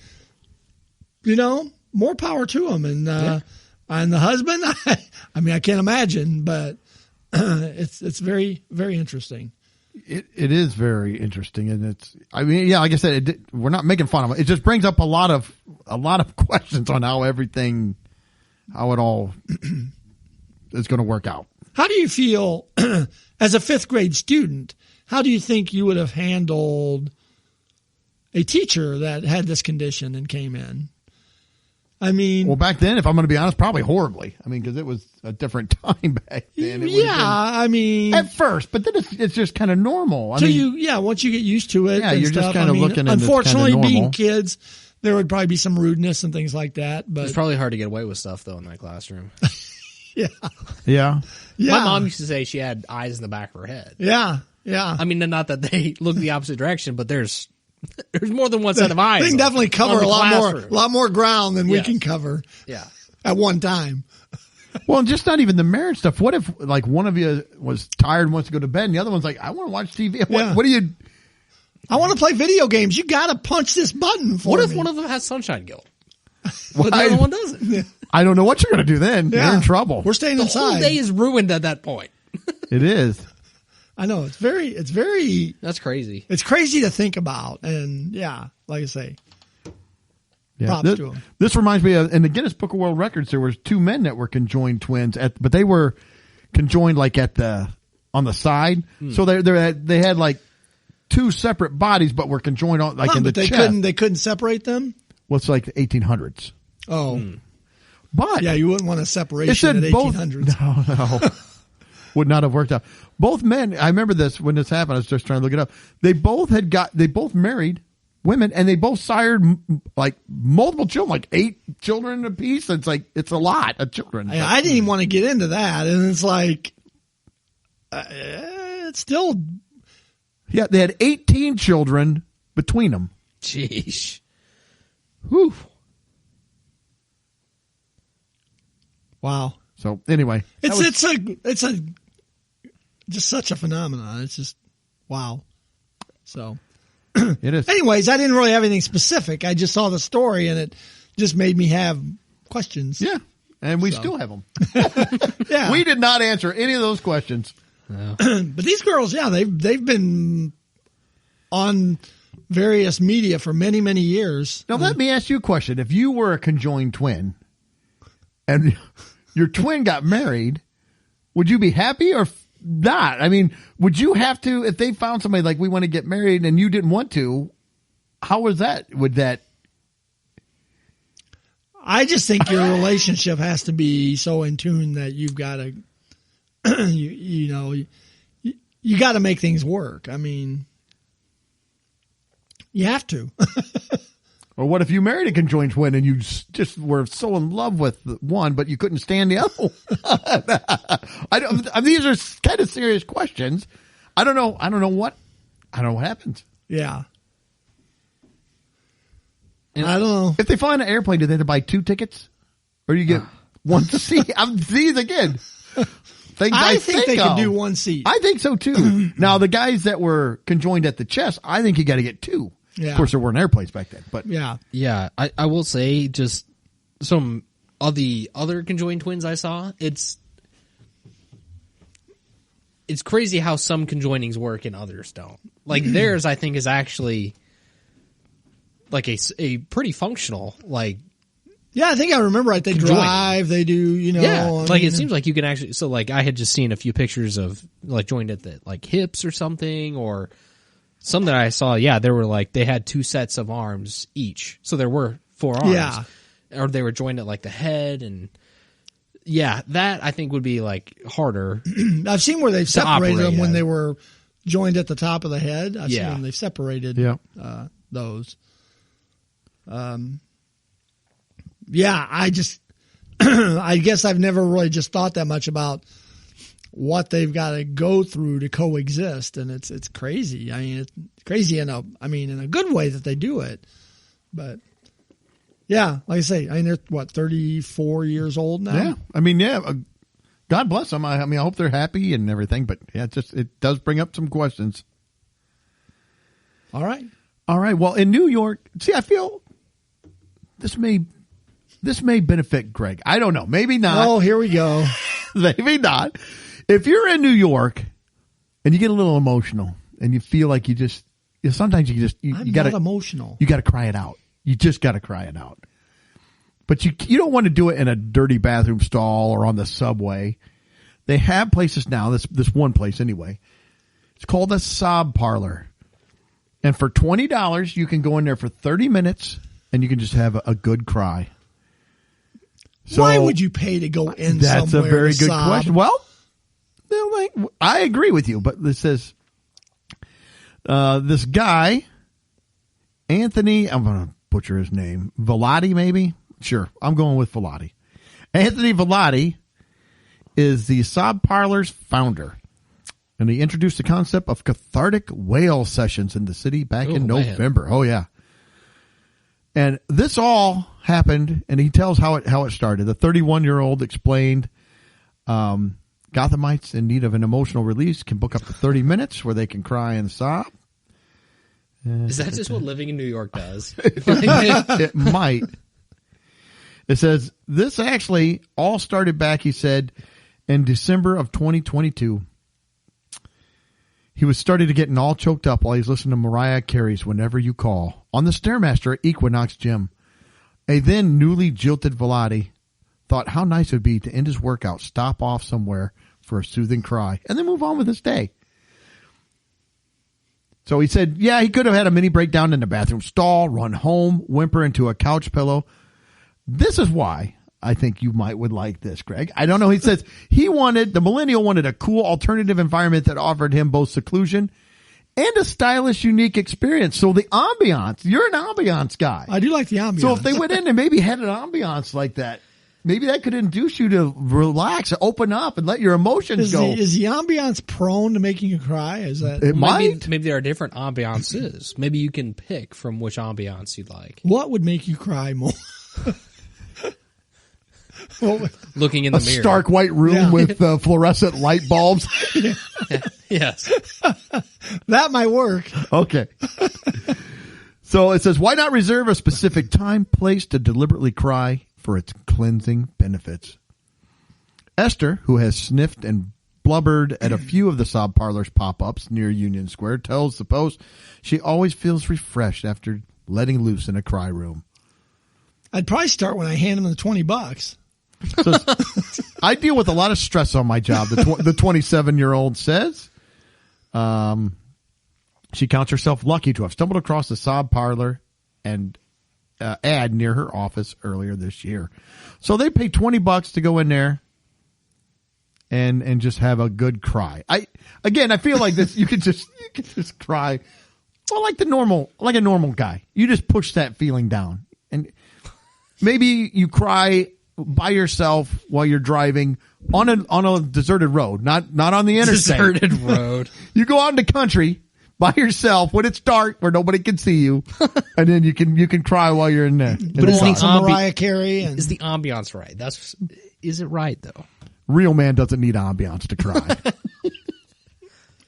more power to them. And And the husband, I mean, I can't imagine, but it's very, very interesting. It is very interesting, and I mean, yeah, like I said, we're not making fun of it. It just brings up a lot of questions on how it all is going to work out. How do you feel as a 5th grade student? How do you think you would have handled a teacher that had this condition and came in? I mean, well, back then, if I'm going to be honest, probably horribly. I mean, because it was a different time back then. I mean, at first, but then it's just kind of normal. Once you get used to it, you're just kind of looking. Unfortunately, being kids, there would probably be some rudeness and things like that. But it's probably hard to get away with stuff though in that classroom. Yeah. My mom used to say she had eyes in the back of her head. Yeah. I mean, not that they look the opposite direction, but there's more than one set of eyes. They can definitely cover a lot more ground than we can cover. Yeah. At one time. Well, and just not even the marriage stuff. What if like one of you was tired and wants to go to bed, and the other one's like, I want to watch TV. What do you? I want to play video games. You got to punch this button for me. What if one of them has sunshine guilt? But the other one doesn't. I don't know what you're going to do then. Yeah. You're in trouble. We're staying inside. The whole day is ruined at that point. It is. I know. It's very. That's crazy. It's crazy to think about. And yeah, like I say, props to them. This reminds me of, in the Guinness Book of World Records, there was 2 men that were conjoined twins but they were conjoined like on the side. So they had like 2 separate bodies, but were conjoined on in the chest. They couldn't separate them. Well, it's like the 1800s. Oh. But yeah, you wouldn't want a separation at 1800s. No. Would not have worked out. Both men, I remember this when this happened. I was just trying to look it up. They both married women, and they both sired like multiple children, like 8 children apiece. It's a lot of children. I didn't even want to get into that, and it's like it's still. Yeah, they had 18 children between them. Jeez. Whew. Wow. So anyway, it's just such a phenomenon. It's just wow. So it is. Anyways, I didn't really have anything specific. I just saw the story and it just made me have questions. Yeah, and we still have them. Yeah, we did not answer any of those questions. No. But these girls, yeah, they've been on various media for many years. Now let me ask you a question: if you were a conjoined twin, and your twin got married, would you be happy or not? I mean, would you have to, if they found somebody like, we want to get married and you didn't want to, how was that? Would that? I just think your relationship has to be so in tune that you've got to, you got to make things work. I mean, you have to. Or what if you married a conjoined twin and you just were so in love with one, but you couldn't stand the other one? These are kind of serious questions. I don't know what happens. Yeah. And I don't know. If they fly on an airplane, do they have to buy 2 tickets? Or do you get one seat? These again. I think they could do 1 seat. I think so too. Now, the guys that were conjoined at the chest, I think you got to get 2. Yeah. Of course, there weren't airplanes back then, but yeah. I will say, just some of the other conjoined twins I saw, it's crazy how some conjoinings work and others don't. Like theirs, I think, is actually like a pretty functional, like. Yeah, I think I remember right. They drive, they do, Yeah, like it seems like you can actually. So, like, I had just seen a few pictures of like joined at the like hips or something, or. Some that I saw, they were like, they had 2 sets of arms each. So there were 4 arms. Yeah. Or they were joined at like the head and that I think would be like harder. I've seen where they've separated them when they were joined at the top of the head. I've seen them, they've separated those. I just, I guess I've never really just thought that much about what they've got to go through to coexist, and it's crazy. I mean, it's crazy in a good way that they do it. But yeah, like I say, I mean, they're 34 years old now. Yeah, I mean, God bless them. I mean, I hope they're happy and everything. But yeah, it does bring up some questions. All right. Well, in New York, see, I feel this may this may benefit Greg. I don't know. Maybe not. Oh, here we go. Maybe not. If you're in New York and you get a little emotional and you feel like sometimes you got to emotional. You got to cry it out. You just got to cry it out. But you don't want to do it in a dirty bathroom stall or on the subway. They have places now. This one place anyway. It's called a sob parlor. And for $20, you can go in there for 30 minutes and you can just have a good cry. So why would you pay to go in that's somewhere? A very to good sob? question. Well, I agree with you, but this says this guy, Anthony, I'm going to butcher his name, Velati maybe? Sure, I'm going with Velati. Anthony Velati is the Sob Parlor's founder. And he introduced the concept of cathartic wail sessions in the city back in November. Oh, yeah. And this all happened, and he tells how it started. The 31-year-old explained Gothamites in need of an emotional release can book up to 30 minutes where they can cry and sob. Is that just what living in New York does? It might. It says, this actually all started back, he said, in December of 2022. He was starting to getting all choked up while he's listening to Mariah Carey's Whenever You Call on the Stairmaster at Equinox Gym. A then newly jilted Velati thought how nice it would be to end his workout, stop off somewhere for a soothing cry, and then move on with his day. So he said, yeah, he could have had a mini breakdown in the bathroom stall, run home, whimper into a couch pillow. This is why I think you would like this, Greg. I don't know. He says the millennial wanted a cool alternative environment that offered him both seclusion and a stylish, unique experience. So the ambiance, you're an ambiance guy. I do like the ambiance. So if they went in and maybe had an ambiance like that, maybe that could induce you to relax, open up, and let your emotions go. Is the ambiance prone to making you cry? Is that it might? Maybe there are different ambiances. Maybe you can pick from which ambiance you'd like. What would make you cry more? Looking in the mirror. A stark white room with fluorescent light bulbs. Yes. That might work. Okay. So it says, why not reserve a specific time, place to deliberately cry for its cleansing benefits? Esther, who has sniffed and blubbered at a few of the Sob Parlor's pop-ups near Union Square, tells the Post she always feels refreshed after letting loose in a cry room. I'd probably start when I hand him the $20. So I deal with a lot of stress on my job, the 27-year-old says. She counts herself lucky to have stumbled across the Sob Parlor and ad near her office earlier this year. So they pay $20 to go in there and just have a good cry. I feel like this you could just cry. Well, like a normal guy. You just push that feeling down. And maybe you cry by yourself while you're driving on a deserted road, not on the interstate. Deserted road. You go out in the country by yourself when it's dark where nobody can see you, and then you can cry while you're in there. But is Mariah Carey is the ambiance right? Is it right though? Real man doesn't need ambiance to cry.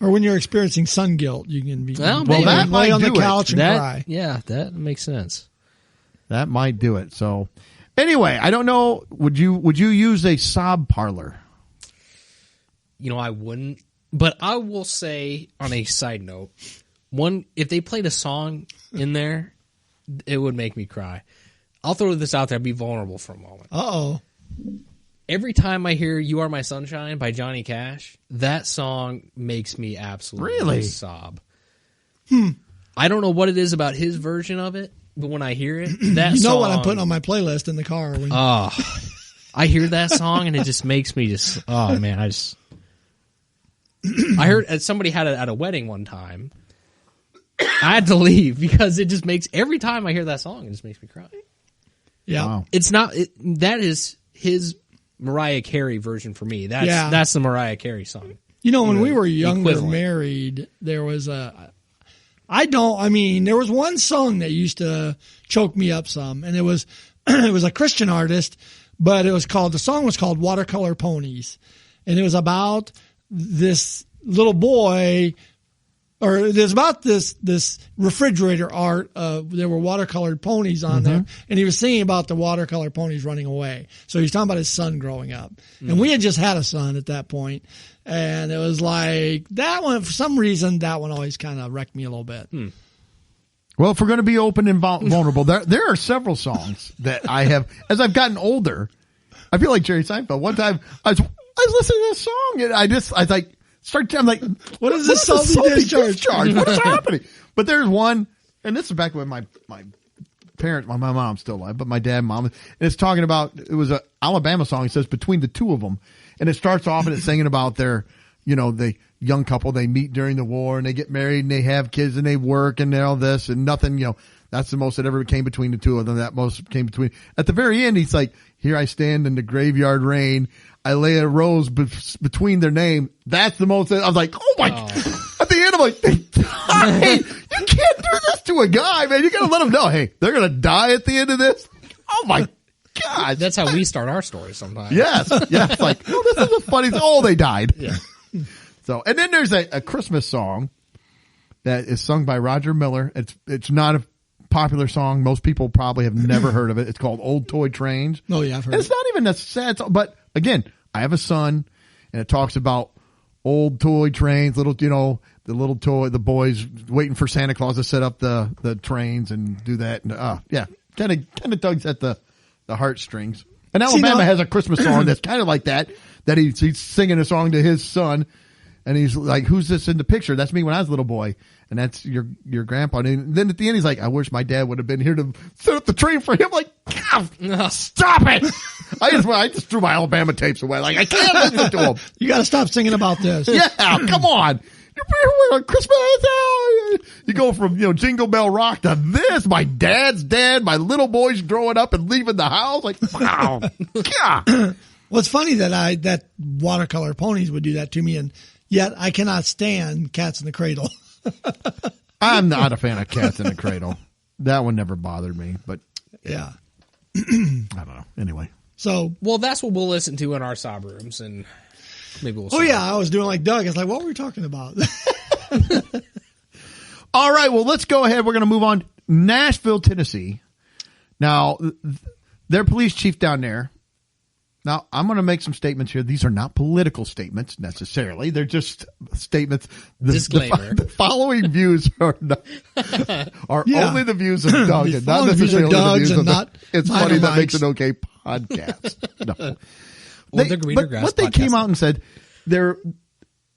Or when you're experiencing sun guilt, you can be that might lay on the do it. couch and cry. Yeah, that makes sense. That might do it. So anyway, I don't know. Would you use a Sob Parlor? I wouldn't. But I will say, on a side note, if they played a song in there, it would make me cry. I'll throw this out there. I'd be vulnerable for a moment. Uh-oh. Every time I hear You Are My Sunshine by Johnny Cash, that song makes me absolutely sob. I don't know what it is about his version of it, but when I hear it, that song... what I'm putting on my playlist in the car. I hear that song and it just makes me oh man, I heard somebody had it at a wedding one time. I had to leave because it just makes, every time I hear that song, it just makes me cry. Yeah. Wow. It's not, that is his Mariah Carey version for me. That's the Mariah Carey song. When we were younger, married, there was there was one song that used to choke me up some, and it was a Christian artist, but the song was called Watercolor Ponies. And it was about this little boy, or there's about this refrigerator art. There were watercolored ponies on there, and he was singing about the watercolor ponies running away. So he's talking about his son growing up, and we had just had a son at that point, and it was like that one. For some reason, that one always kind of wrecked me a little bit. Well, if we're going to be open and vulnerable, there are several songs that I have as I've gotten older. I feel like Jerry Seinfeld. One time I was listening to this song, and I'm like, what is this salty discharge? What is happening? But there's one, and this is back when my parents, my mom's still alive, but my dad and mom, and it's talking about, it was a Alabama song. It says between the two of them, and it starts off and it's singing about their, the young couple, they meet during the war and they get married and they have kids and they work and all this and nothing, that's the most that ever came between the two of them. That most came between. At the very end, he's like, here I stand in the graveyard rain. I lay a rose between their name. That's the most. I was like, oh my. At the end, I'm like, they died. You can't do this to a guy, man. You got to let them know, hey, they're going to die at the end of this. Oh my God. That's how we start our story sometimes. Yes. Yeah. It's like, oh, this is a funny. Oh, they died. Yeah. So, and then there's a Christmas song that is sung by Roger Miller. It's not a popular song. Most people probably have never heard of it. It's called Old Toy Trains. Oh yeah, I've heard it's not even a sad song, but again, I have a son and it talks about old toy trains, the little toy, the boys waiting for Santa Claus to set up the trains and do that. And, yeah, kind of tugs at the heartstrings. And Alabama has a Christmas song that's kind of like that he's singing a song to his son. And he's like, who's this in the picture? That's me when I was a little boy. And that's your grandpa. And then at the end, he's like, I wish my dad would have been here to set up the train for him. Like, stop it. I just threw my Alabama tapes away. Like, I can't listen to him. You got to stop singing about this. Yeah, come on. You're on Christmas. You go from, Jingle Bell Rock to this. My dad's dead. My little boy's growing up and leaving the house. Like, wow. God. Well, it's funny that watercolor ponies would do that to me, and yet I cannot stand Cats in the Cradle. I'm not a fan of Cats in the Cradle. That one never bothered me, but yeah. I don't know. Anyway. So, well, that's what we'll listen to in our sob rooms, and maybe we'll. Oh yeah, I was doing like Doug. It's like, what were we talking about? All right, well, let's go ahead. We're going to move on. Nashville, Tennessee. Now, their police chief down there. Now, I'm going to make some statements here. These are not political statements necessarily. They're just statements. Disclaimer. The following views are only the views of Doug and not necessarily the views of the It's Funny That Makes It Okay podcast. No. What they came out and said, there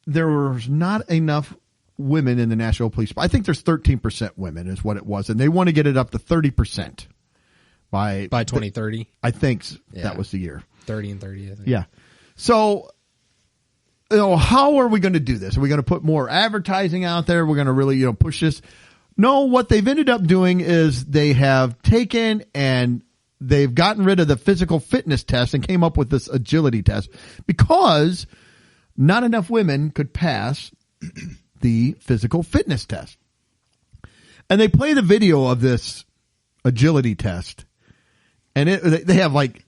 was not enough women in the Nashville Police. I think there's 13% women is what it was, and they want to get it up to 30% by 2030. I think that was the year. 30 and 30, I think. Yeah. So, how are we going to do this? Are we going to put more advertising out there? We're going to really, push this? No, what they've ended up doing is they have taken and they've gotten rid of the physical fitness test and came up with this agility test because not enough women could pass the physical fitness test. And they play the video of this agility test, and they have like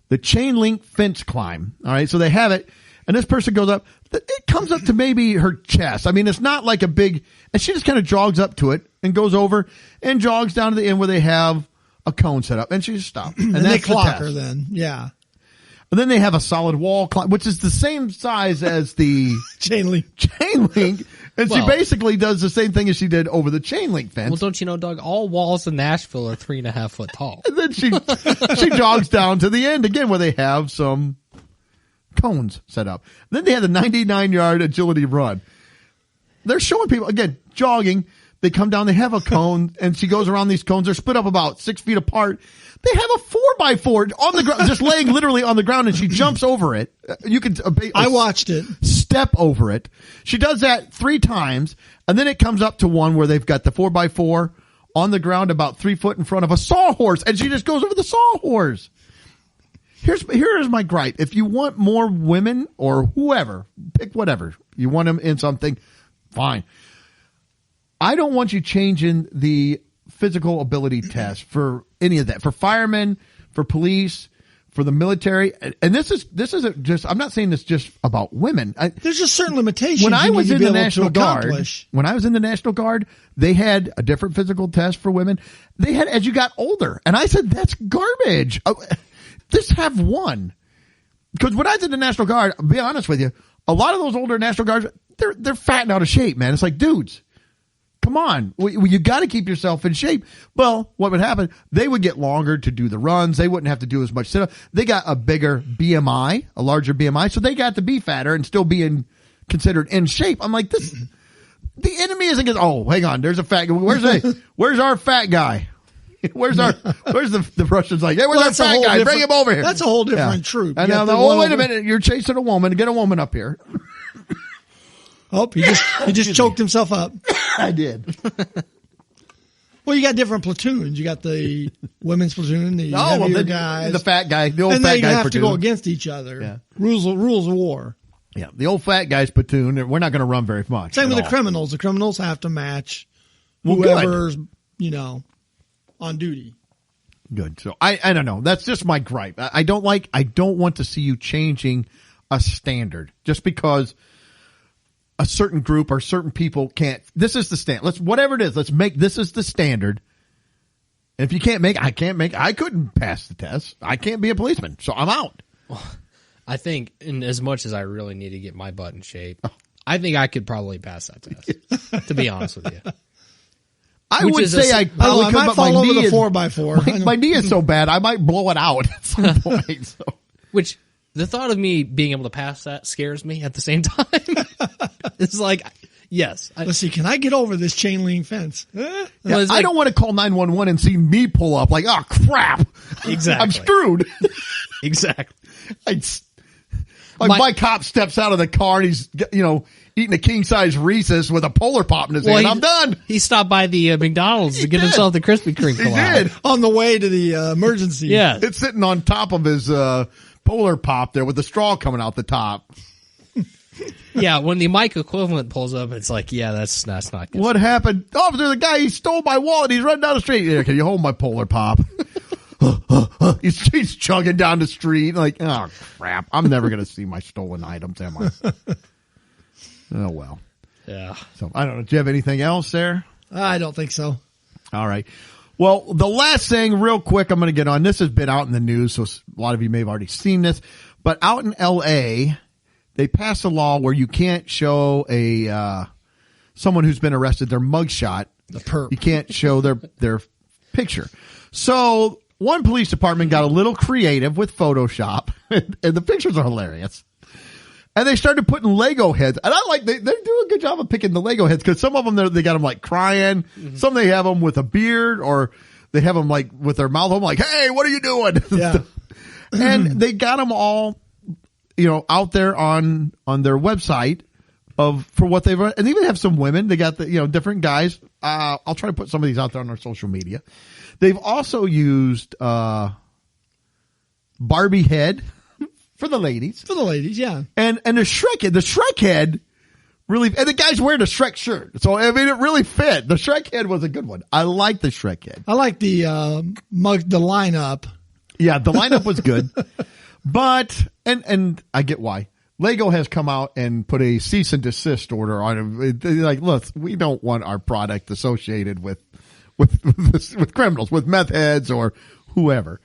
the chain link fence climb. All right. So they have it, and this person goes up. It comes up to maybe her chest. I mean, it's not like a big, and she just kind of jogs up to it and goes over and jogs down to the end where they have a cone set up, and she just stops. And they clock her then. Yeah. And then they have a solid wall climb, which is the same size as the chain link. And she basically does the same thing as she did over the chain link fence. Well, don't you know, Doug, all walls in Nashville are 3.5 foot tall. And then she jogs down to the end again where they have some cones set up. Then they have the 99-yard agility run. They're showing people, again, jogging. They come down, they have a cone, and she goes around these cones. They're split up about 6 feet apart. They have a 4x4 on the ground, just laying literally on the ground, and she jumps over it. You can. I watched it. Step over it. She does that 3 times, and then it comes up to one where they've got the 4x4 on the ground about 3 foot in front of a sawhorse, and she just goes over the sawhorse. Here's my gripe. If you want more women or whoever, pick whatever. You want them in something, fine. I don't want you changing the physical ability test for any of that. For firemen, for police, for the military. And this isn't just, I'm not saying this just about women. There's just certain limitations. When I was in the National Guard, they had a different physical test for women. They had as you got older. And I said, that's garbage. Just have one. Because when I was in the National Guard, I'll be honest with you, a lot of those older National Guards, they're fat and out of shape, man. It's like, dudes, come on. You got to keep yourself in shape. Well, what would happen? They would get longer to do the runs. They wouldn't have to do as much sit-up. They got a bigger BMI, a larger BMI, so they got to be fatter and still being considered in shape. I'm like, this. The enemy isn't going. Oh, hang on. There's a fat guy. Where's our fat guy? Where's the Russians like? Hey, where's our fat guy? Bring him over here. That's a whole different troop. And now, wait a minute. You're chasing a woman. Get a woman up here. Oh, he just choked himself up. I did. Well, you got different platoons. You got the women's platoon, the heavier guys, the fat guy, the old fat guy platoon. And they have to go against each other. Yeah. Rules of war. Yeah, the old fat guys platoon. We're not going to run very much. Same with the criminals. The criminals have to match whoever's on duty. Good. So I don't know. That's just my gripe. I don't want to see you changing a standard just because a certain group or certain people can't. This is the standard. Whatever it is, let's make this is the standard. And if you can't make, I couldn't pass the test. I can't be a policeman, so I'm out. Well, I think, in as much as I really need to get my butt in shape, I think I could probably pass that test. To be honest with you. I would say I probably could, might but fall my over knee the is 4x4. My knee is so bad, I might blow it out at some point. So. Which the thought of me being able to pass that scares me at the same time. It's like, yes. Let's see. Can I get over this chain link fence? Yeah, I don't want to call 911 and see me pull up like, oh crap! Exactly, I'm screwed. Exactly. My cop steps out of the car and he's eating a king size Reese's with a Polar Pop in his hand. I'm done. He stopped by the McDonald's to get himself the Krispy Kreme. He did on the way to the emergency. Yeah, it's sitting on top of his Polar Pop there with the straw coming out the top. Yeah, when the Mike equivalent pulls up, it's like, yeah, that's not good. What happened? Officer, the guy, he stole my wallet. He's running down the street. Yeah, can you hold my Polar Pop? He's chugging down the street like, oh crap! I'm never gonna see my stolen items, am I? Oh well. Yeah. So I don't know. Do you have anything else there? I don't think so. All right. Well, the last thing, real quick, I'm going to get on. This has been out in the news, so a lot of you may have already seen this. But out in L.A., they passed a law where you can't show someone who's been arrested their mugshot. The perp. You can't show their picture. So one police department got a little creative with Photoshop, and the pictures are hilarious. And they started putting Lego heads. And I like, they do a good job of picking the Lego heads because some of them, they got them like crying. Mm-hmm. Some they have them with a beard or they have them like with their mouth open like, hey, what are you doing? Yeah. And they got them all, out there on their website for what they've run. And they even have some women. They got the, different guys. I'll try to put some of these out there on our social media. They've also used, Barbie head. For the ladies. For the ladies, yeah. And the Shrek head really, and the guy's wearing a Shrek shirt. So, I mean, it really fit. The Shrek head was a good one. I like the Shrek head. I like the lineup. Yeah, the lineup was good. But, and I get why. Lego has come out and put a cease and desist order on it. They're like, look, we don't want our product associated with criminals, with meth heads or whoever.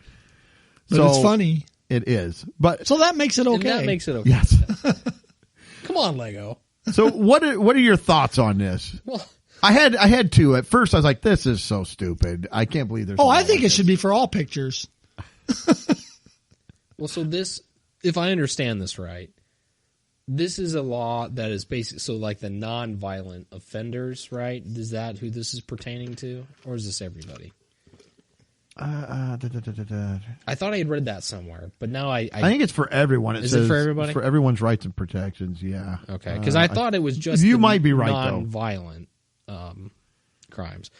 But so, it's funny. It is, but so that makes it okay. And that makes it okay. Yes. Come on, Lego. So what are your thoughts on this? Well, I had two at first. I was like, this is so stupid. I can't believe there's. Oh, I think it should be for all pictures. Well, so this, if I understand this right, this is a law that is basic. So like the non-violent offenders, right? Is that who this is pertaining to, or is this everybody? I thought I had read that somewhere, but now I think it's for everyone. Is it for everybody? It's for everyone's rights and protections. Yeah. Okay, because I thought it was just you might be right non-violent crimes.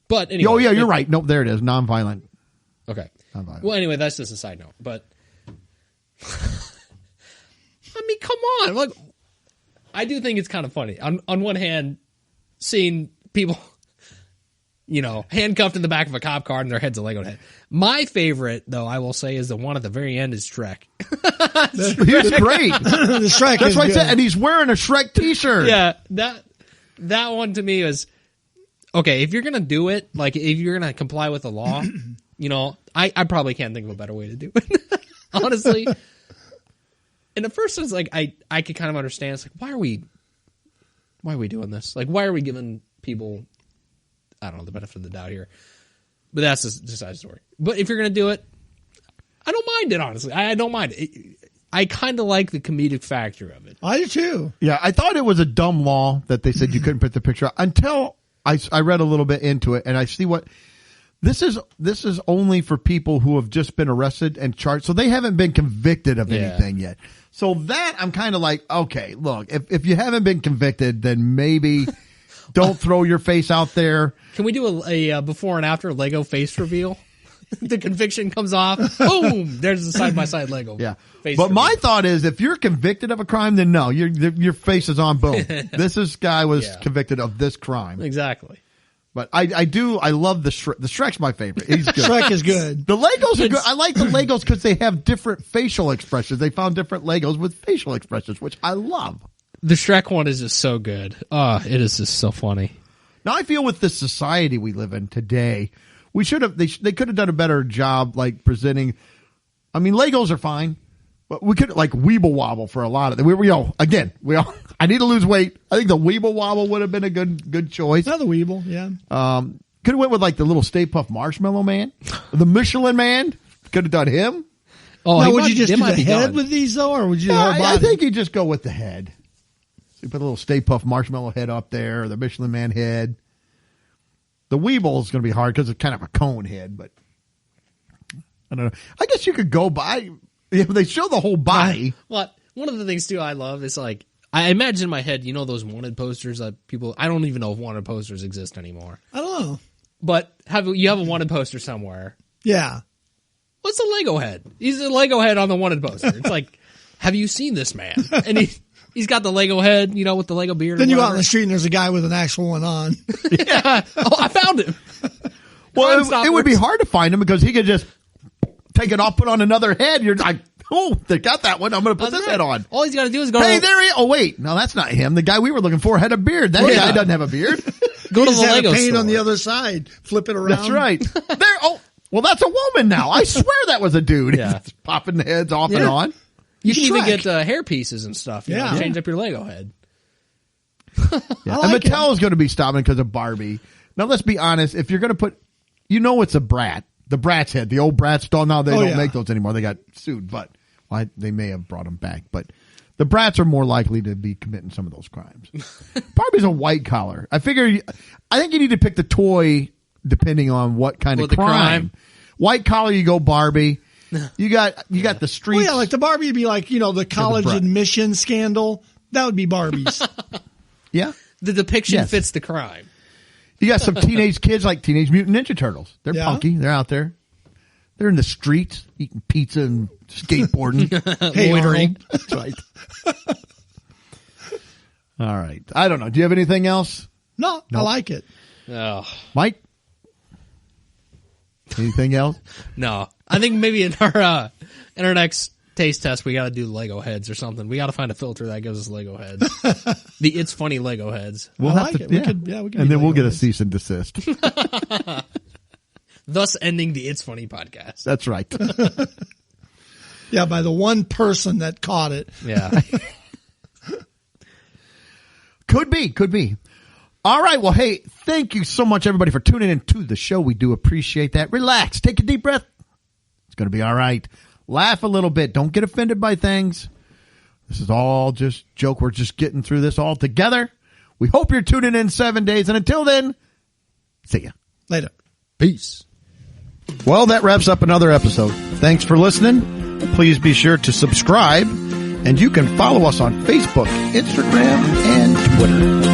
But anyway, oh yeah, you're right. Nope, there it is. Non-violent. Okay. Non-violent. Well, anyway, that's just a side note. But I mean, come on. Like, I do think it's kind of funny. On one hand, seeing people. handcuffed in the back of a cop car and their head's a Lego head. My favorite, though, I will say, is the one at the very end is Shrek. He's great. The Shrek That's is what I good. said. And he's wearing a Shrek t-shirt. Yeah, that one to me was, okay, if you're going to do it, like if you're going to comply with the law, I probably can't think of a better way to do it, honestly. And at first it's like, I could kind of understand. It's like, why are we doing this? Like, why are we giving people, I don't know, the benefit of the doubt here? But that's just a side story. But if you're going to do it, I don't mind it, honestly. I don't mind it. I kind of like the comedic factor of it. I do too. Yeah, I thought it was a dumb law that they said you couldn't put the picture up until I read a little bit into it, and I see what this is only for people who have just been arrested and charged, so they haven't been convicted of anything yet. So that I'm kind of like, okay, look, if you haven't been convicted, then maybe don't throw your face out there. Can we do a before and after Lego face reveal? The conviction comes off. Boom! There's a side-by-side Lego. Yeah. Face But reveal. my thought is, if you're convicted of a crime, then no, your face is on. Boom. This guy was convicted of this crime. Exactly. But I love the Shrek. The Shrek's my favorite. He's good. Shrek is good. The Legos are good. I like the Legos because they have different facial expressions. They found different Legos with facial expressions, which I love. The Shrek one is just so good. It is just so funny. Now I feel with the society we live in today, we should have. They could have done a better job, like presenting. I mean, Legos are fine, but we could like Weeble Wobble for a lot of them. I need to lose weight. I think the Weeble Wobble would have been a good choice. Another Weeble, yeah. Could have went with like the little Stay Puft Marshmallow Man, the Michelin Man. Could have done him. Oh, Now, would you just do the head with these though, or would you do the whole body? I think you just go with the head. So you put a little Stay Puft Marshmallow head up there, or the Michelin Man head. The Weeble is going to be hard because it's kind of a cone head, but I don't know. I guess you could go by. If they show the whole body. Well, one of the things too I love is like I imagine in my head, those wanted posters that people. I don't even know if wanted posters exist anymore. I don't know. But you have a wanted poster somewhere. Yeah. What's a Lego head? He's a Lego head on the wanted poster. It's like, have you seen this man? And he's got the Lego head, with the Lego beard. Then you go out in the street and there's a guy with an actual one on. Yeah. Oh, I found him. Well, it would be hard to find him because he could just take it off, put on another head. You're like, oh, they got that one. I'm going to put this head on. All he's got to do is go. Hey, there he is. Oh, wait. No, that's not him. The guy we were looking for had a beard. That guy doesn't have a beard. Go to the Lego Lego paint store. on the other side. Flip it around. That's right. There. Oh, well, that's a woman now. I swear that was a dude. Yeah. He's popping the heads off and on. You can even Shrek. get hair pieces and stuff. Yeah. Change up your Lego head. Yeah. I like and Mattel is going to be stopping because of Barbie. Now, let's be honest. If you're going to put, it's a Brat. The Brat's head. The old Bratz doll. Now they don't make those anymore. They got sued, but they may have brought them back. But the Brats are more likely to be committing some of those crimes. Barbie's a white collar. I think you need to pick the toy depending on what kind of crime. White collar, you go Barbie. You got the streets. Well, yeah, like the Barbie would be like, the college admission scandal. That would be Barbie's. Yeah. The depiction fits the crime. You got some teenage kids like Teenage Mutant Ninja Turtles. They're punky. They're out there. They're in the streets eating pizza and skateboarding. Loitering. That's right. All right. I don't know. Do you have anything else? No, I like it. Oh. Mike? Anything else? No. I think maybe in our next taste test, we got to do Lego heads or something. We got to find a filter that gives us Lego heads. The It's Funny Lego heads. We'll I have like to, it. We could and then we'll Lego get a heads. cease and desist. Thus ending the It's Funny podcast. That's right. Yeah, by the one person that caught it. Yeah. Could be. All right. Well, hey, thank you so much, everybody, for tuning in to the show. We do appreciate that. Relax. Take a deep breath. It's going to be all right. Laugh a little bit. Don't get offended by things. This is all just joke. We're just getting through this all together. We hope you're tuning in 7 days. And until then, see ya. Later. Peace. Well, that wraps up another episode. Thanks for listening. Please be sure to subscribe. And you can follow us on Facebook, Instagram, and Twitter.